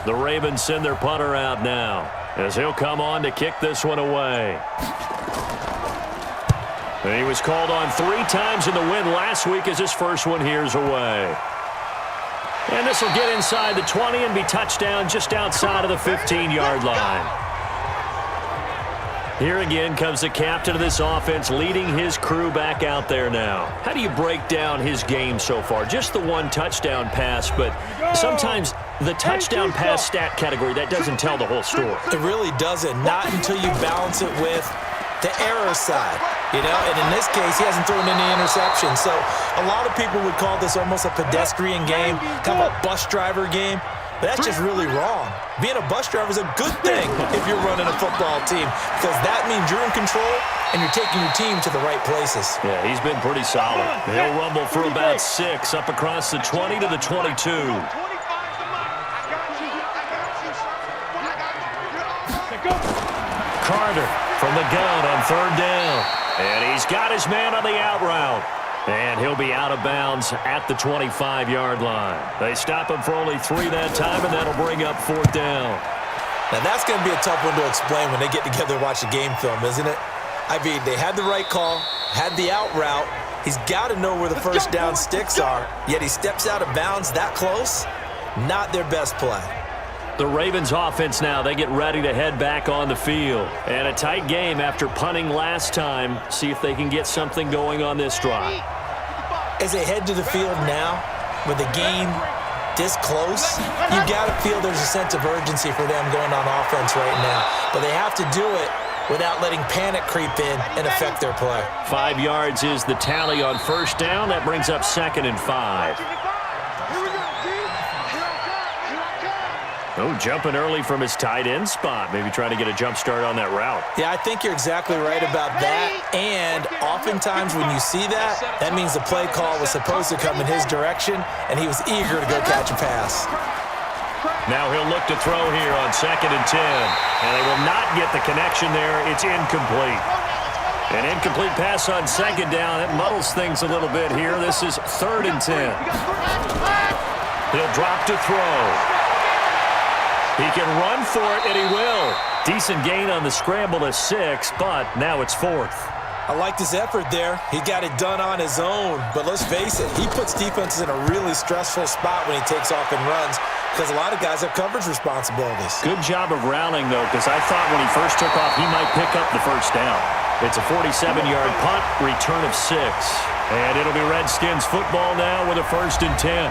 The Ravens send their punter out now as he'll come on to kick this one away. And he was called on 3 times in the win last week as his first one here's away. And this will get inside the 20 and be touchdown just outside of the 15-yard line. Here again comes the captain of this offense leading his crew back out there now. How do you break down his game so far? Just the 1 touchdown pass, but sometimes the touchdown pass stat category, that doesn't tell the whole story. It really doesn't. Not until you balance it with the error side. You know, and in this case, he hasn't thrown any interceptions. So a lot of people would call this almost a pedestrian game, kind of a bus driver game. But that's just really wrong. Being a bus driver is a good thing if you're running a football team, because that means you're in control and you're taking your team to the right places. Yeah, he's been pretty solid. He'll rumble for about 6 up across the 20 to the 22. Carter from the gun on third down. And he's got his man on the out route. And he'll be out of bounds at the 25-yard line. They stop him for only 3 that time, and that'll bring up 4th down. Now, that's going to be a tough one to explain when they get together and watch the game film, isn't it? I mean, they had the right call, had the out route. He's got to know where the first down sticks are, yet he steps out of bounds that close. Not their best play. The Ravens offense now, they get ready to head back on the field. And a tight game after punting last time. See if they can get something going on this drive. As they head to the field now, with the game this close, you got to feel there's a sense of urgency for them going on offense right now. But they have to do it without letting panic creep in and affect their play. 5 yards is the tally on first down. That brings up 2nd and 5. Oh, jumping early from his tight end spot. Maybe trying to get a jump start on that route. Yeah, I think you're exactly right about that. And oftentimes when you see that, that means the play call was supposed to come in his direction, and he was eager to go catch a pass. Now he'll look to throw here on 2nd and 10. And they will not get the connection there. It's incomplete. An incomplete pass on 2nd down. It muddles things a little bit here. This is 3rd and 10. He'll drop to throw. He can run for it, and he will. Decent gain on the scramble to 6, but now it's 4th. I like this effort there. He got it done on his own, but let's face it, he puts defenses in a really stressful spot when he takes off and runs, because a lot of guys have coverage responsibilities. Good job of rounding, though, because I thought when he first took off, he might pick up the first down. It's a 47-yard punt, return of 6. And it'll be Redskins football now with a 1st and 10.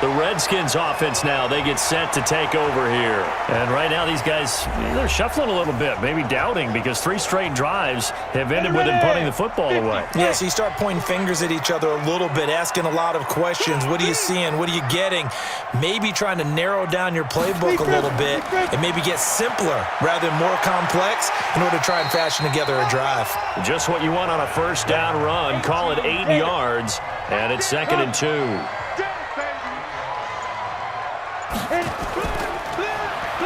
The Redskins offense now, they get set to take over here. And right now these guys, they're shuffling a little bit, maybe doubting, because 3 straight drives have ended with them punting the football away. Yeah, so you start pointing fingers at each other a little bit, asking a lot of questions. What are you seeing? What are you getting? Maybe trying to narrow down your playbook a little bit and maybe get simpler rather than more complex in order to try and fashion together a drive. Just what you want on a first down run. Call it 8 yards, and it's 2nd and 2.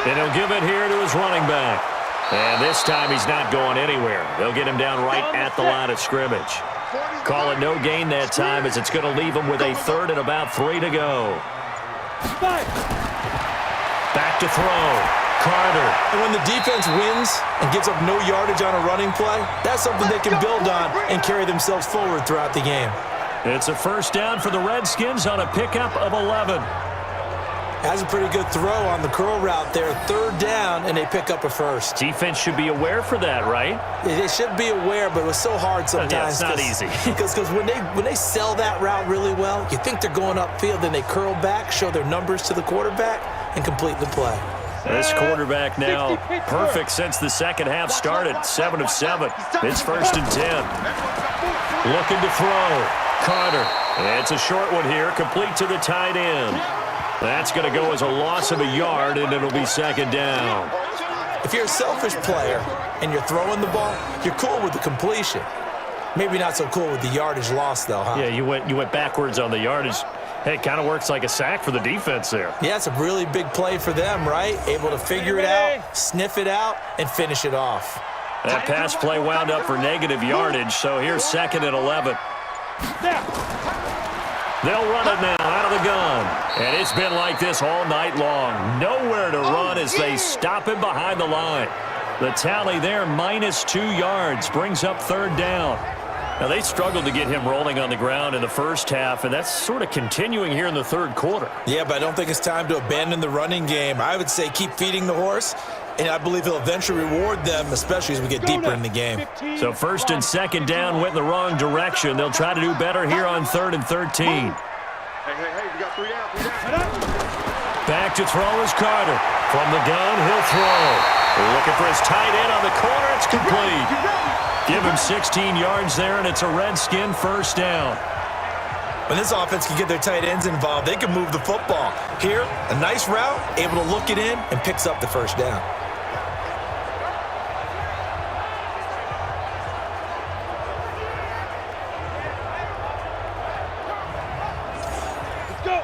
And he'll give it here to his running back. And this time he's not going anywhere. They'll get him down right at the line of scrimmage. Call it no gain that time, as it's going to leave him with a 3rd and about 3 to go. Back to throw. Carter. And when the defense wins and gives up no yardage on a running play, that's something they can build on and carry themselves forward throughout the game. It's a first down for the Redskins on a pickup of 11. Has a pretty good throw on the curl route there. 3rd down, and they pick up a 1st. Defense should be aware for that, right? They should be aware, but it was so hard sometimes. Yeah, it's not easy. Because when they sell that route really well, you think they're going upfield, then they curl back, show their numbers to the quarterback, and complete the play. This quarterback now perfect since the second half started. 7 of 7. It's 1st and 10. Looking to throw. Carter. It's a short one here, complete to the tight end. That's going to go as a loss of a yard, and it'll be 2nd down. If you're a selfish player and you're throwing the ball, you're cool with the completion. Maybe not so cool with the yardage loss, though, huh? Yeah, you went backwards on the yardage. Hey, it kind of works like a sack for the defense there. Yeah, it's a really big play for them, right? Able to figure it out, sniff it out, and finish it off. That pass play wound up for negative yardage, so here's 2nd and 11. They'll run it now out of the gun. And it's been like this all night long. Nowhere to run as they stop him behind the line. The tally there, -2 yards, brings up 3rd down. Now, they struggled to get him rolling on the ground in the first half, and that's sort of continuing here in the 3rd quarter. Yeah, but I don't think it's time to abandon the running game. I would say keep feeding the horse, and I believe he'll eventually reward them, especially as we get deeper in the game. So 1st and 2nd down went in the wrong direction. They'll try to do better here on 3rd and 13. Hey, we got 3 down. Back to throw is Carter. From the gun, he'll throw. Looking for his tight end on the corner. It's complete. Give him 16 yards there, and it's a Redskin 1st down. When this offense can get their tight ends involved, they can move the football. Here, a nice route, able to look it in, and picks up the 1st down.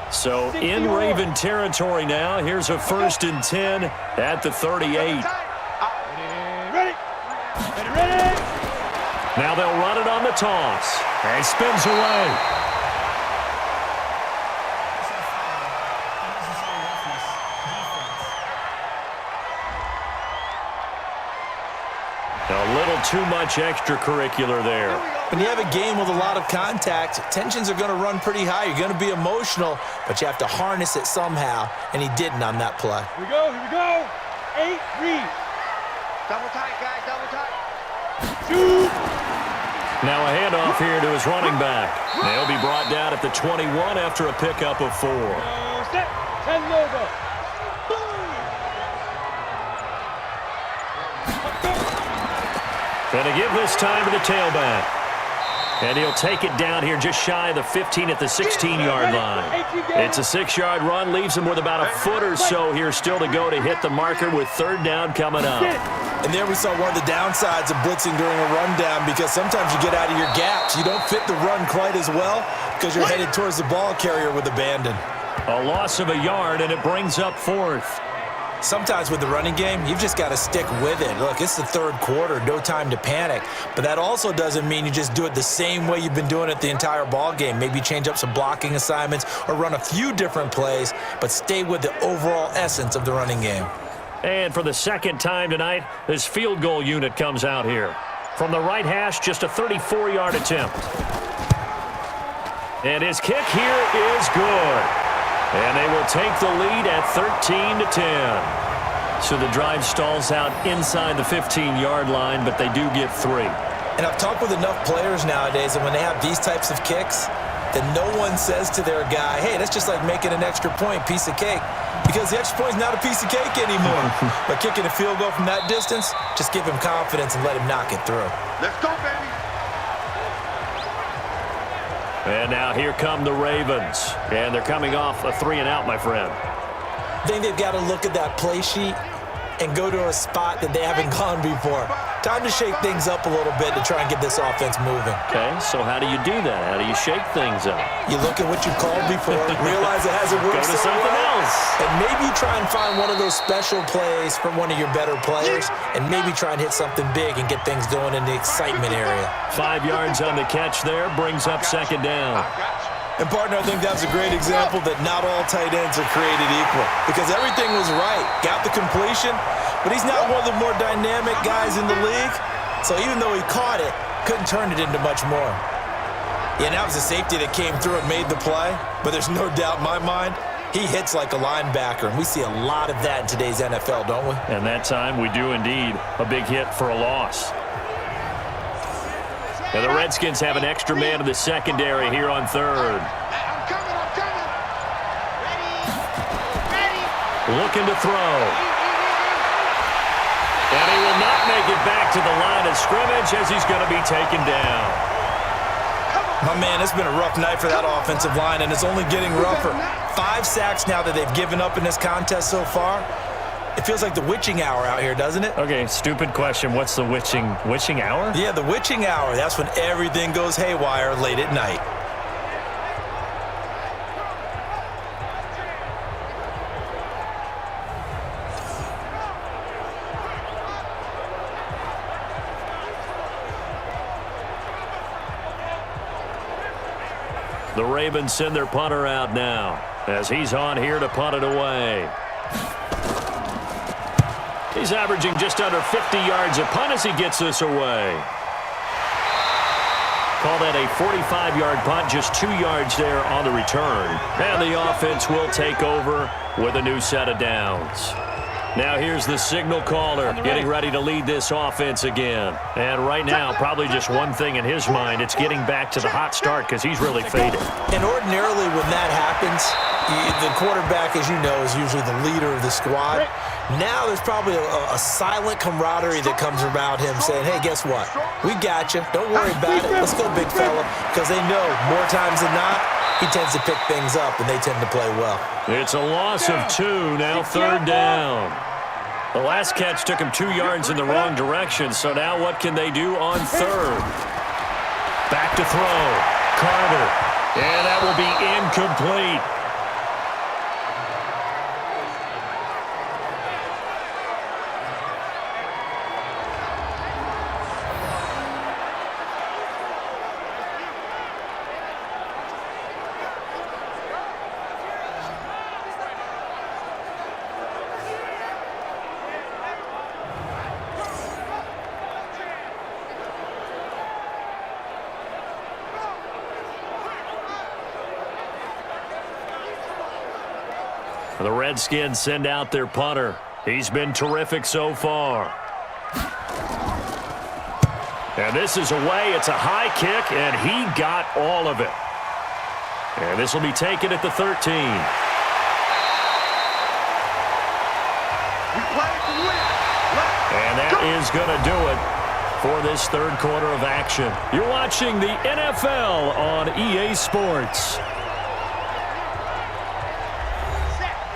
So in Raven territory now. Here's a 1st and 10 at the 38. Ready. Now they'll run it on the toss. And spins away. A little too much extracurricular there. When you have a game with a lot of contact, tensions are going to run pretty high. You're going to be emotional, but you have to harness it somehow, and he didn't on that play. Here we go. 8, read. Double tight, guys, double tight. Shoot. Now a handoff here to his running back. They'll be brought down at the 21 after a pickup of 4. Set. 10 logo. Gonna give this time to the tailback. And he'll take it down here just shy of the 15 at the 16-yard line. It's a 6-yard run, leaves him with about a foot or so here still to go to hit the marker with 3rd down coming up. And there we saw one of the downsides of blitzing during a rundown, because sometimes you get out of your gaps. You don't fit the run quite as well because you're headed towards the ball carrier with abandon. A loss of a yard, and it brings up 4th. Sometimes with the running game, you've just got to stick with it. Look, it's the 3rd quarter, no time to panic. But that also doesn't mean you just do it the same way you've been doing it the entire ball game. Maybe change up some blocking assignments or run a few different plays, but stay with the overall essence of the running game. And for the 2nd time tonight, this field goal unit comes out here. From the right hash, just a 34-yard attempt. And his kick here is good. And they will take the lead at 13-10. So the drive stalls out inside the 15-yard line, but they do get 3. And I've talked with enough players nowadays, and when they have these types of kicks, then no one says to their guy, hey, that's just like making an extra point, piece of cake. Because the extra point is not a piece of cake anymore. But kicking a field goal from that distance, just give him confidence and let him knock it through. Let's go, baby. And now here come the Ravens. And they're coming off a 3-and-out, my friend. I think they've got to look at that play sheet and go to a spot that they haven't gone before. Time to shake things up a little bit to try and get this offense moving. Okay, so how do you do that? How do you shake things up? You look at what you've called before, realize it hasn't worked Go to so something well, else. and maybe try and find one of those special plays from one of your better players, and maybe try and hit something big and get things going in the excitement area. 5 yards on the catch there, brings up 2nd down. And, partner, I think that's a great example that not all tight ends are created equal, because everything was right. Got the completion, but he's not one of the more dynamic guys in the league. So even though he caught it, couldn't turn it into much more. Yeah, that was a safety that came through and made the play, but there's no doubt in my mind, he hits like a linebacker, and we see a lot of that in today's NFL, don't we? And that time we do indeed. A big hit for a loss. Now the Redskins have an extra man in the secondary here on 3rd. I'm coming. Ready. Looking to throw. And he will not make it back to the line of scrimmage as he's going to be taken down. My man, it's been a rough night for that offensive line, and it's only getting rougher. 5 sacks now that they've given up in this contest so far. It feels like the witching hour out here, doesn't it? Okay, stupid question. What's the witching hour? Yeah, the witching hour. That's when everything goes haywire late at night. The Ravens send their punter out now as he's on here to punt it away. He's averaging just under 50 yards a punt as he gets this away. Call that a 45-yard punt, just 2 yards there on the return. And the offense will take over with a new set of downs. Now here's the signal caller getting ready to lead this offense again. And right now, probably just one thing in his mind. It's getting back to the hot start because he's really faded. And ordinarily when that happens, the quarterback, as you know, is usually the leader of the squad. Now there's probably a silent camaraderie that comes about him saying, hey, guess what? We got you. Don't worry about it. Let's go, big fella. Because they know more times than not, he tends to pick things up, and they tend to play well. It's a loss of 2, now 3rd down. The last catch took him 2 yards in the wrong direction, so now what can they do on 3rd? Back to throw. Carter. And that will be incomplete. The Redskins send out their punter. He's been terrific so far. And this is away. It's a high kick, and he got all of it. And this will be taken at the 13. And that is going to do it for this 3rd quarter of action. You're watching the NFL on EA Sports.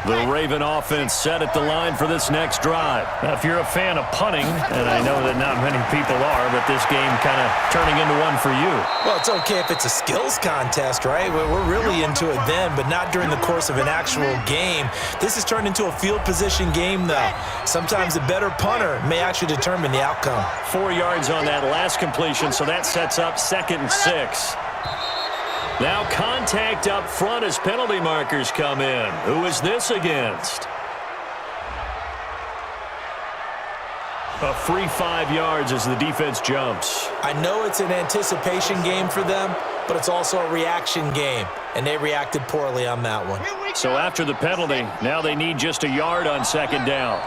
The Raven offense set at the line for this next drive. Now, if you're a fan of punting, and I know that not many people are, but this game kind of turning into one for you. Well, it's okay if it's a skills contest, right? We're really into it then, but not during the course of an actual game. This has turned into a field position game, though. Sometimes a better punter may actually determine the outcome. 4 yards on that last completion, so that sets up 2nd and 6. Now contact up front as penalty markers come in. Who is this against? A free 5 yards as the defense jumps. I know it's an anticipation game for them, but it's also a reaction game, and they reacted poorly on that one. So after the penalty, now they need just a yard on 2nd down.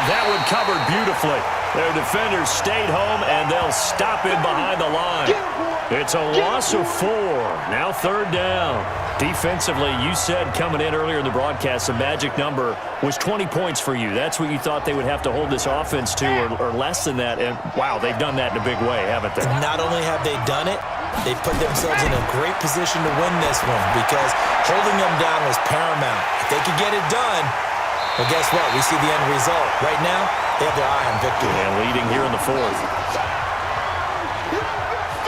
That one covered beautifully. Their defenders stayed home, and they'll stop him behind the line. It's a loss of 4. Now 3rd down. Defensively, you said coming in earlier in the broadcast, the magic number was 20 points for you. That's what you thought they would have to hold this offense to, or less than that. And, wow, they've done that in a big way, haven't they? Not only have they done it, they've put themselves in a great position to win this one because holding them down was paramount. If they could get it done, well, guess what? We see the end result. Right now, they have their eye on victory. And leading here in the 4th.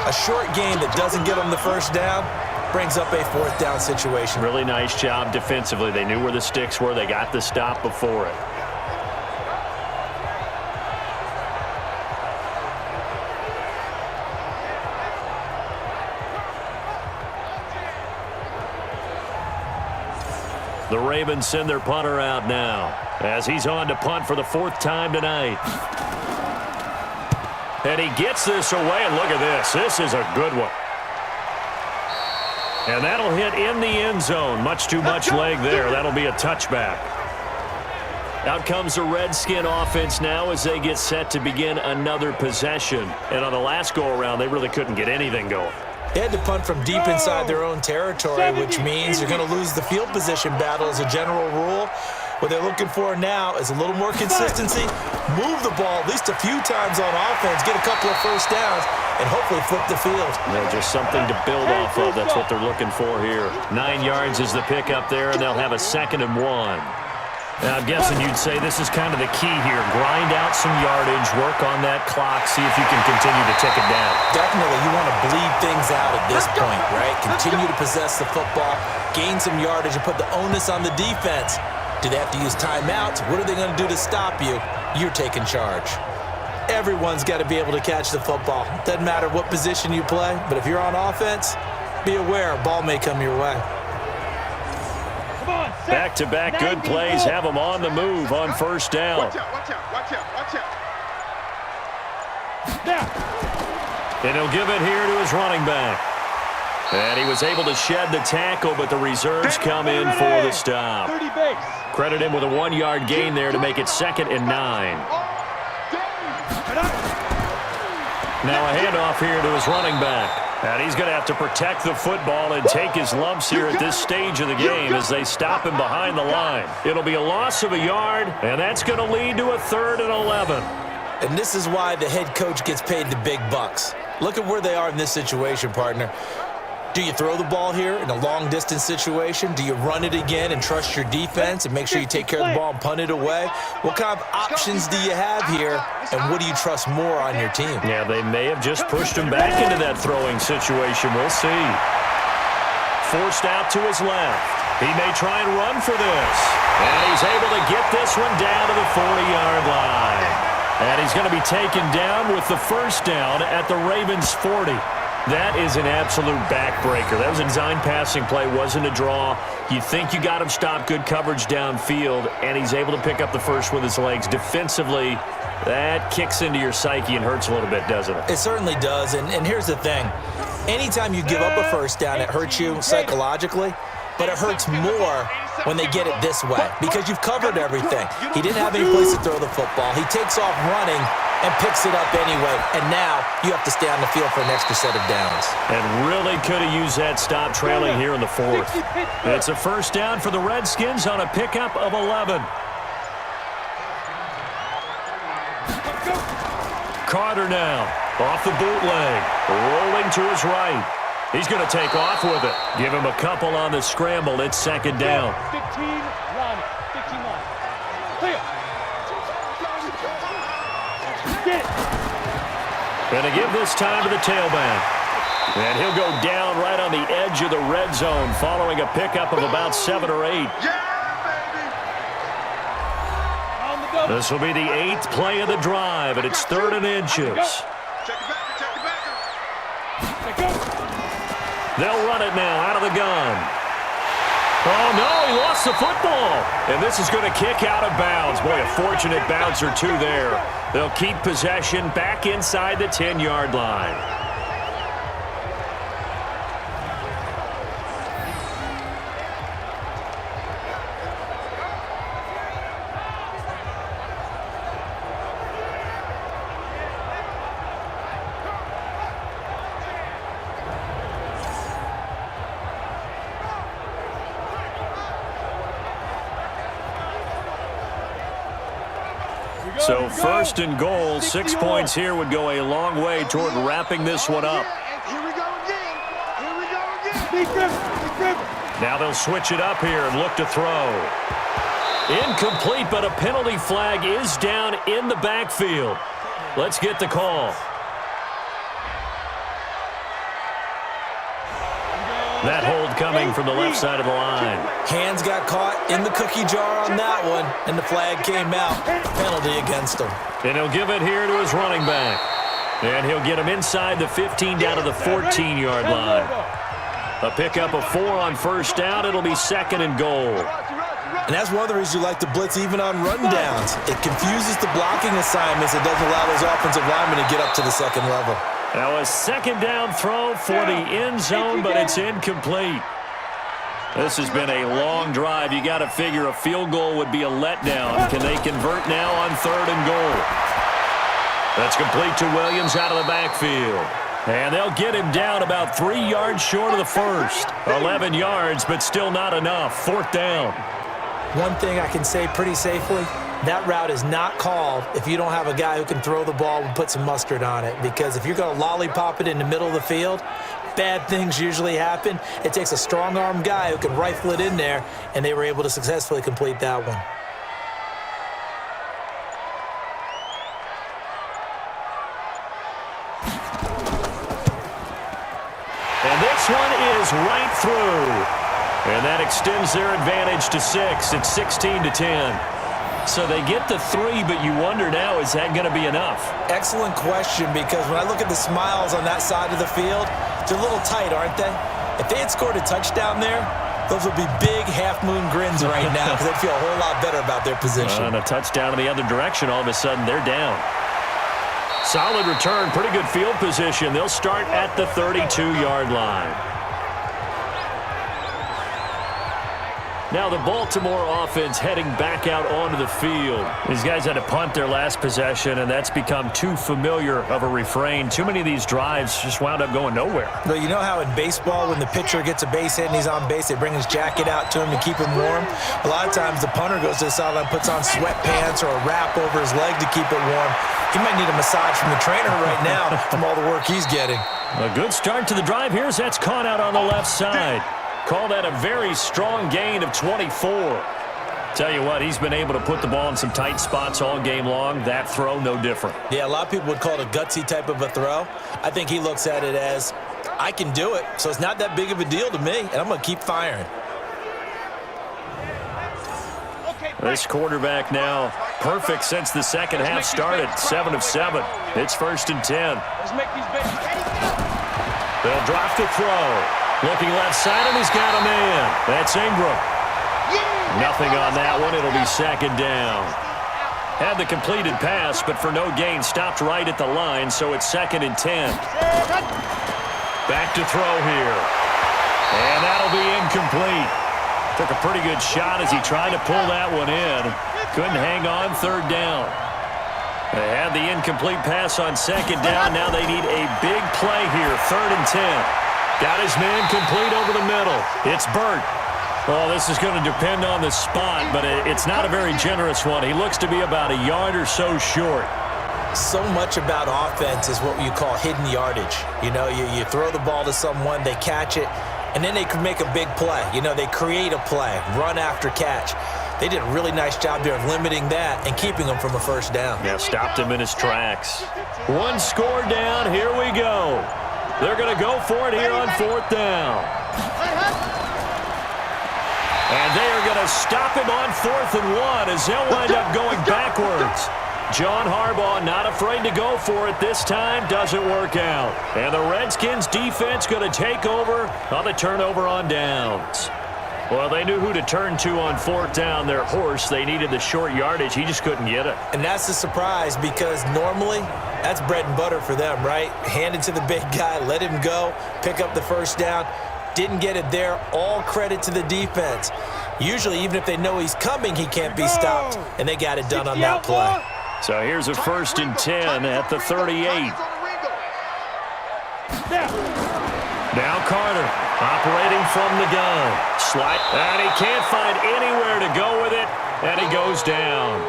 A short game that doesn't get them the 1st down brings up a 4th down situation. Really nice job defensively. They knew where the sticks were. They got the stop before it. The Ravens send their punter out now as he's on to punt for the 4th time tonight. And he gets this away, and look at this. This is a good one. And that'll hit in the end zone. Much too much leg there. That'll be a touchback. Out comes the Redskin offense now as they get set to begin another possession. And on the last go-around, they really couldn't get anything going. They had to punt from deep inside their own territory, which means you're going to lose the field position battle as a general rule. What they're looking for now is a little more consistency, move the ball at least a few times on offense, get a couple of 1st downs, and hopefully flip the field. Yeah, just something to build off of. That's what they're looking for here. 9 yards is the pickup there, and they'll have a 2nd and 1. Now, I'm guessing you'd say this is kind of the key here. Grind out some yardage, work on that clock, see if you can continue to tick it down. Definitely, you want to bleed things out at this point, right? Continue to possess the football, gain some yardage, and put the onus on the defense. Do they have to use timeouts? What are they going to do to stop you? You're taking charge. Everyone's got to be able to catch the football. Doesn't matter what position you play, but if you're on offense, be aware a ball may come your way. Back-to-back good plays have them on the move on 1st down. Watch out, watch out, watch out, watch out. And he'll give it here to his running back. And he was able to shed the tackle, but the reserves come in for the stop. 30 base. Credit him with a 1-yard gain there to make it 2nd and 9. Now a handoff here to his running back. And he's going to have to protect the football and take his lumps here at this stage of the game as they stop him behind the line. It'll be a loss of a yard, and that's going to lead to a 3rd and 11. And this is why the head coach gets paid the big bucks. Look at where they are in this situation, partner. Do you throw the ball here in a long-distance situation? Do you run it again and trust your defense and make sure you take care of the ball and punt it away? What kind of options do you have here, and what do you trust more on your team? Yeah, they may have just pushed him back into that throwing situation. We'll see. Forced out to his left. He may try and run for this. And he's able to get this one down to the 40-yard line. And he's going to be taken down with the 1st down at the Ravens' 40. That is an absolute backbreaker. That was a design passing play, wasn't a draw. You think you got him stopped, good coverage downfield, and he's able to pick up the first with his legs. Defensively, that kicks into your psyche and hurts a little bit, doesn't it? It certainly does, and here's the thing. Anytime you give up a 1st down, it hurts you psychologically, but it hurts more when they get it this way because you've covered everything. He didn't have any place to throw the football. He takes off running and picks it up anyway, and now you have to stay on the field for an extra set of downs. And really could have used that stop trailing here in the 4th. It's a 1st down for the Redskins on a pickup of 11. Carter now off the bootleg, rolling to his right. He's going to take off with it. Give him a couple on the scramble. It's 2nd down. 15 line. 15 line. Clear. Going to give this time to the tailback. And he'll go down right on the edge of the red zone following a pickup of about 7 or 8. This will be the 8th play of the drive, and it's 3rd and inches. They'll run it now out of the gun. Oh, no, he lost the football. And this is going to kick out of bounds. Boy, a fortunate bounce or two there. They'll keep possession back inside the 10-yard line. So 1st and goal, 6 points here would go a long way toward wrapping this one up. Here we go again. Here we go again. Now they'll switch it up here and look to throw. Incomplete, but a penalty flag is down in the backfield. Let's get the call. That hold coming from the left side of the line. Hands got caught in the cookie jar on that one, and the flag came out. Penalty against him. And he'll give it here to his running back. And he'll get him inside the 15 down to the 14-yard line. A pickup of 4 on 1st down. It'll be 2nd and goal. And that's one of the reasons you like to blitz even on run downs. It confuses the blocking assignments. It doesn't allow those offensive linemen to get up to the 2nd level. Now a 2nd down throw for the end zone, but it's incomplete. This has been a long drive. You got to figure a field goal would be a letdown. Can they convert now on 3rd and goal? That's complete to Williams out of the backfield. And they'll get him down about 3 yards short of the first. 11 yards, but still not enough. 4th down. One thing I can say pretty safely, that route is not called if you don't have a guy who can throw the ball and put some mustard on it. Because if you're going to lollipop it in the middle of the field, bad things usually happen. It takes a strong-arm guy who can rifle it in there, and they were able to successfully complete that one. And this one is right through. And that extends their advantage to 6. It's 16-10. So they get the 3, but you wonder now, is that going to be enough? Excellent question, because when I look at the smiles on that side of the field, they're a little tight, aren't they? If they had scored a touchdown there, those would be big half-moon grins right now because they'd feel a whole lot better about their position. And a touchdown in the other direction, all of a sudden they're down. Solid return, pretty good field position. They'll start at the 32-yard line. Now the Baltimore offense heading back out onto the field. These guys had to punt their last possession, and that's become too familiar of a refrain. Too many of these drives just wound up going nowhere. But you know how in baseball, when the pitcher gets a base hit and he's on base, they bring his jacket out to him to keep him warm? A lot of times the punter goes to the sideline, puts on sweatpants or a wrap over his leg to keep it warm. He might need a massage from the trainer right now from all the work he's getting. A good start to the drive here as that's caught out on the left side. Call that a very strong gain of 24. Tell you what, he's been able to put the ball in some tight spots all game long. That throw, no different. Yeah, a lot of people would call it a gutsy type of a throw. I think he looks at it as, I can do it, so it's not that big of a deal to me, and I'm going to keep firing. This quarterback now perfect since the second half started. 7 of 7. It's 1st and 10. They'll drop to throw. Looking left side, and he's got a man. That's Ingram. Nothing on that one. It'll be 2nd down. Had the completed pass, but for no gain, stopped right at the line, so it's 2nd and 10. Back to throw here. And that'll be incomplete. Took a pretty good shot as he tried to pull that one in. Couldn't hang on. 3rd down. They had the incomplete pass on 2nd down. Now they need a big play here. 3rd and 10. Got his man complete over the middle. It's Burt. Well, this is going to depend on the spot, but it's not a very generous one. He looks to be about a yard or so short. So much about offense is what you call hidden yardage. You know, you throw the ball to someone, they catch it, and then they can make a big play. You know, they create a play, run after catch. They did a really nice job there of limiting that and keeping him from a 1st down. Yeah, stopped him in his tracks. 1 score down. Here we go. They're going to go for it here on 4th down. And they are going to stop him on 4th and 1 as they'll wind up going backwards. John Harbaugh not afraid to go for it this time. Doesn't work out. And the Redskins defense going to take over on the turnover on downs. Well, they knew who to turn to on 4th down. Their horse, they needed the short yardage. He just couldn't get it. And that's the surprise because normally that's bread and butter for them, right? Hand it to the big guy, let him go, pick up the 1st down. Didn't get it there. All credit to the defense. Usually, even if they know he's coming, he can't be stopped. And they got it done on that play. So here's a 1st and 10 at the 38. Now Carter operating from the gun. Slide. And he can't find anywhere to go with it. And he goes down.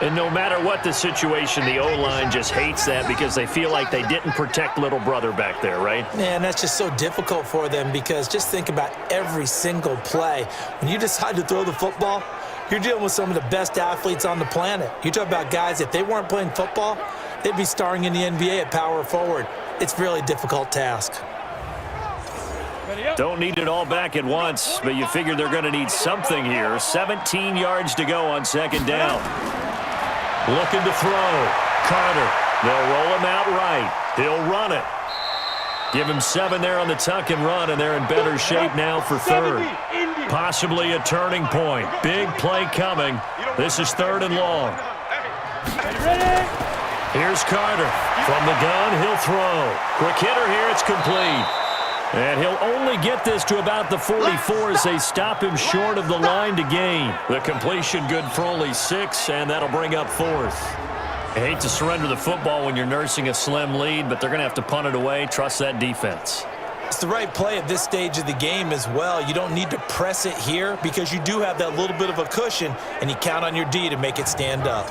And no matter what the situation, the O-line just hates that because they feel like they didn't protect little brother back there, right? Man, that's just so difficult for them because just think about every single play. When you decide to throw the football, you're dealing with some of the best athletes on the planet. You talk about guys, if they weren't playing football, they'd be starring in the NBA at power forward. It's a really difficult task. Don't need it all back at once, but you figure they're going to need something here. 17 yards to go on 2nd down. Looking to throw. Carter. They'll roll him out right. He'll run it. Give him 7 there on the tuck and run, and they're in better shape now for 3rd. Possibly a turning point. Big play coming. This is 3rd and long. Here's Carter. From the gun, he'll throw. Quick hitter here. It's complete. And he'll only get this to about the 44 as they stop him short of the line to gain. The completion good for only 6, and that'll bring up 4th. I hate to surrender the football when you're nursing a slim lead, but they're going to have to punt it away. Trust that defense. It's the right play at this stage of the game as well. You don't need to press it here because you do have that little bit of a cushion, and you count on your D to make it stand up.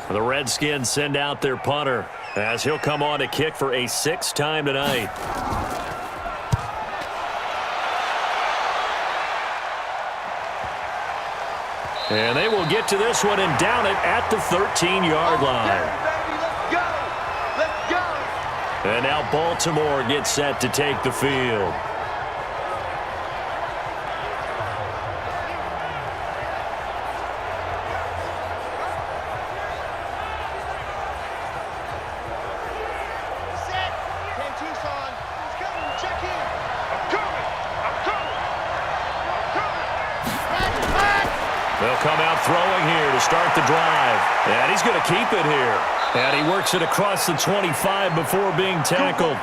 The Redskins send out their punter as he'll come on to kick for a 6th time tonight. And they will get to this one and down it at the 13-yard line. And now Baltimore gets set to take the field. They'll come out throwing here to start the drive. And he's going to keep it here. And he works it across the 25 before being tackled.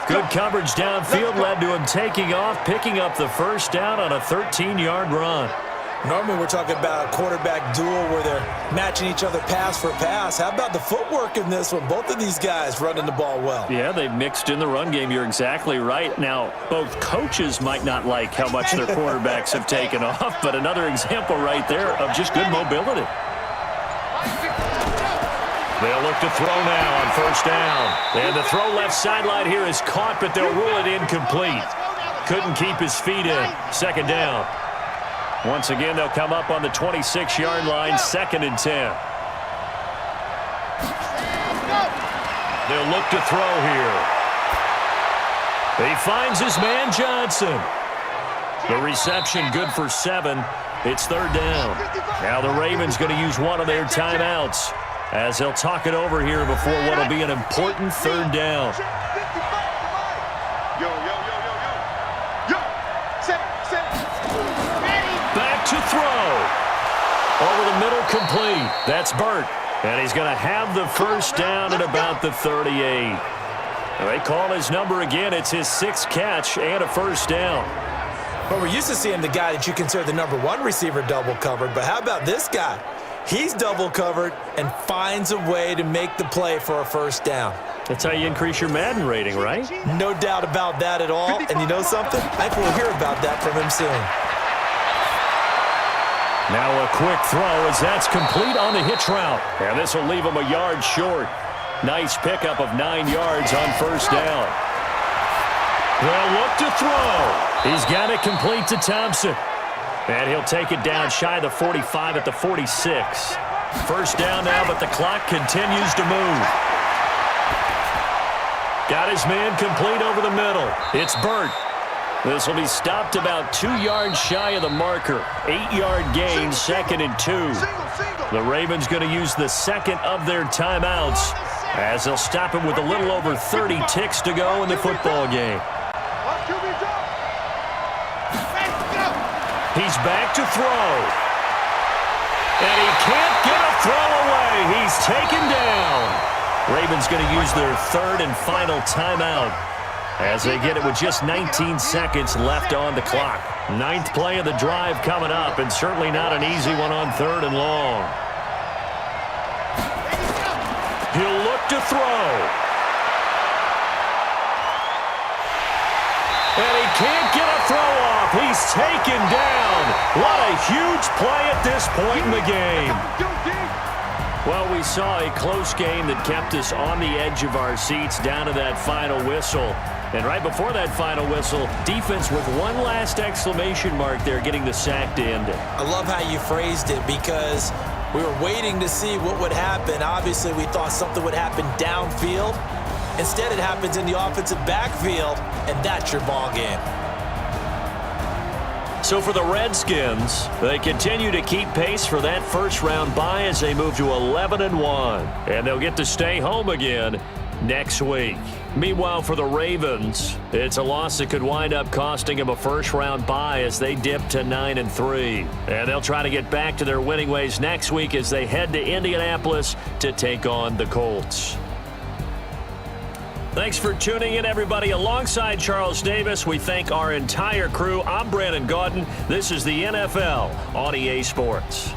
Good coverage downfield led to him taking off, picking up the first down on a 13-yard run. Normally we're talking about a quarterback duel where they're matching each other pass for pass. How about the footwork in this one? Both of these guys running the ball well. Yeah, they've mixed in the run game. You're exactly right. Now, both coaches might not like how much their quarterbacks have taken off, but another example right there of just good mobility. They'll look to throw now on first down. And the throw left sideline here is caught, but they'll rule it incomplete. Couldn't keep his feet in. Second down. Once again, they'll come up on the 26-yard line, 2nd and 10. They'll look to throw here. He finds his man Johnson. The reception good for 7. It's 3rd down. Now the Ravens going to use one of their timeouts as they'll talk it over here before what will be an important 3rd down. Back to throw. Over the middle, complete. That's Burt. And he's going to have the first down at about the 38. They call his number again. It's his 6th catch and a first down. But we're used to seeing the guy that you consider the number 1 receiver double covered. But how about this guy? He's double covered and finds a way to make the play for a first down. That's how you increase your Madden rating, right? No doubt about that at all. And you know something? I think we'll hear about that from him soon. Now a quick throw as that's complete on the hitch route. And this will leave him a yard short. Nice pickup of 9 yards on first down. They'll look to throw. He's got it complete to Thompson. And he'll take it down shy of the 45 at the 46. First down now, but the clock continues to move. Got his man complete over the middle. It's Burt. This will be stopped about 2 yards shy of the marker. 8-yard gain, 2nd and 2. The Ravens going to use the 2nd of their timeouts as they'll stop him with a little over 30 ticks to go in the football game. He's back to throw. And he can't get a throw away. He's taken down. Ravens going to use their 3rd and final timeout as they get it with just 19 seconds left on the clock. 9th play of the drive coming up, and certainly not an easy one on 3rd and long. He'll look to throw. And he can't get a throw off. He's taken down. What a huge play at this point in the game. Well, we saw a close game that kept us on the edge of our seats down to that final whistle. And right before that final whistle, defense with one last exclamation mark there, getting the sack to end it. I love how you phrased it because we were waiting to see what would happen. Obviously, we thought something would happen downfield. Instead, it happens in the offensive backfield, and that's your ball game. So for the Redskins, they continue to keep pace for that first-round bye as they move to 11-1. And they'll get to stay home again next week. Meanwhile, for the Ravens, it's a loss that could wind up costing them a first-round bye as they dip to 9-3. And they'll try to get back to their winning ways next week as they head to Indianapolis to take on the Colts. Thanks for tuning in, everybody. Alongside Charles Davis, we thank our entire crew. I'm Brandon Gaudin. This is the NFL on EA Sports.